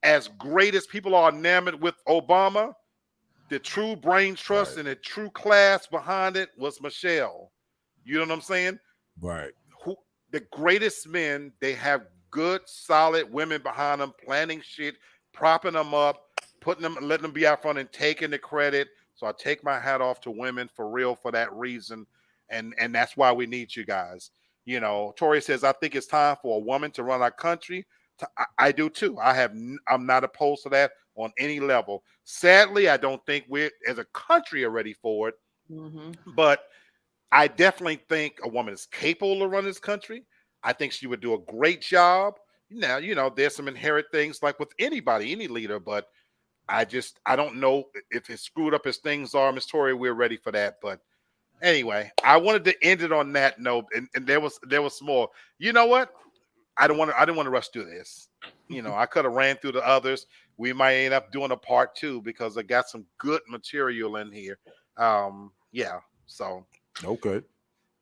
As great as people are enamored with Obama, the true brain trust and the true class behind it was Michelle. You know what I'm saying? Right. Who the greatest men, they have good, solid women behind them, planning shit, propping them up, putting them, letting them be out front and taking the credit. So I take my hat off to women for real for that reason. And that's why we need you guys. You know, Tori says, I think it's time for a woman to run our country. I do too. I'm not opposed to that on any level. Sadly, I don't think we're as a country are ready for it. But I definitely think a woman is capable of running this country. I think she would do a great job. Now, you know, there's some inherent things like with anybody, any leader, but I don't know if it's screwed up as things are. Miss Tori, we're ready for that. But anyway, I wanted to end it on that note, and there was more. You know what? I didn't want to rush through this. You know, I could have ran through the others. We might end up doing a part 2 because I got some good material in here. Yeah. So okay.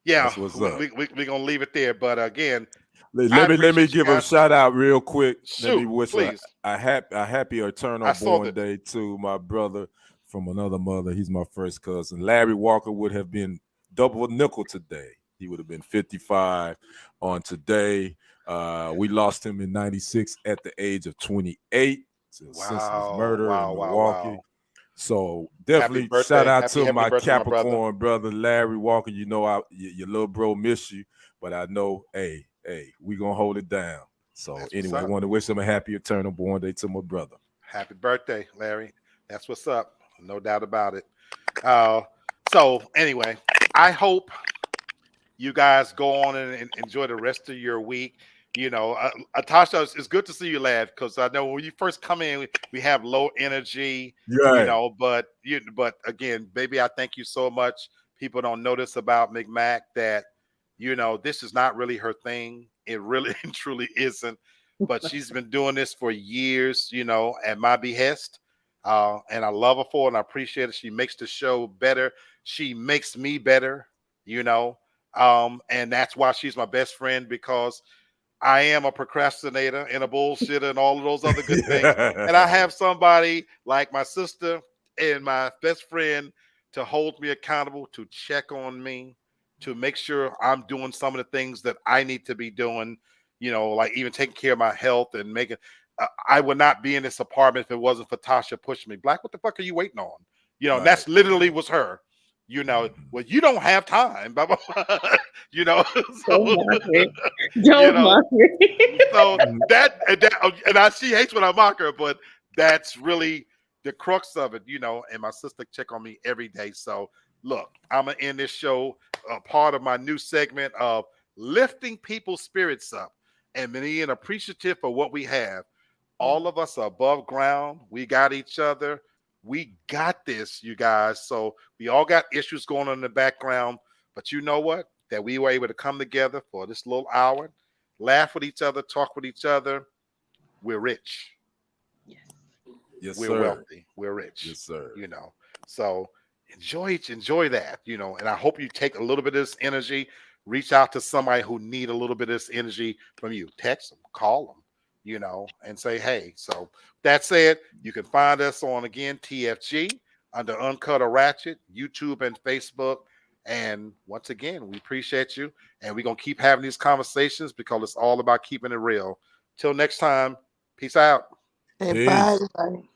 Yeah, that's what's up. We're gonna leave it there. But again, let me give a shout out real quick. Let me wish please. a happy eternal born day to my brother from another mother. He's my first cousin. Larry Walker would have been double nickel today. He would have been 55 on today. We lost him in 96 at the age of 28 to senseless murder in Milwaukee. Wow. So definitely shout out to my Capricorn brother Larry Walker. You know, your little bro miss you, but I know, hey, we gonna hold it down. So anyway, I want to wish him a happy eternal born day to my brother. Happy birthday, Larry. That's what's up. No doubt about it. So anyway, I hope you guys go on and enjoy the rest of your week. You know, Tasha, it's good to see you, lad, because I know when you first come in, we have low energy, you know, but again, baby, I thank you so much. People don't notice about McMack that, you know, this is not really her thing. It really and truly isn't. But she's been doing this for years, you know, at my behest. And I love her for it and I appreciate it. She makes the show better. She makes me better, you know. And that's why she's my best friend, because I am a procrastinator and a bullshitter and all of those other good things. And I have somebody like my sister and my best friend to hold me accountable, to check on me, to make sure I'm doing some of the things that I need to be doing, you know, like even taking care of my health and making, I would not be in this apartment if it wasn't for Tasha pushing me. Black, what the fuck are you waiting on? You know, and that's literally was her. You know, well, you don't have time, blah, blah, blah. You know. So, don't mock me. So that and she hates when I mock her, but that's really the crux of it, you know. And my sister check on me every day. So look, I'm gonna end this show part of my new segment of lifting people's spirits up and being appreciative for what we have. All of us are above ground. We got each other. We got this, you guys. So we all got issues going on in the background, but you know what? That we were able to come together for this little hour, laugh with each other, talk with each other. We're rich. Yes, we're sir. Wealthy. We're rich. Yes, sir. You know. So enjoy that, you know, and I hope you take a little bit of this energy, reach out to somebody who need a little bit of this energy from you. Text them, call them, you know, and say, hey. So that said, you can find us on, again, TFG under Uncut or Ratchet, YouTube and Facebook. And once again, we appreciate you. And we're going to keep having these conversations because it's all about keeping it real. Till next time, peace out. Bye, everybody.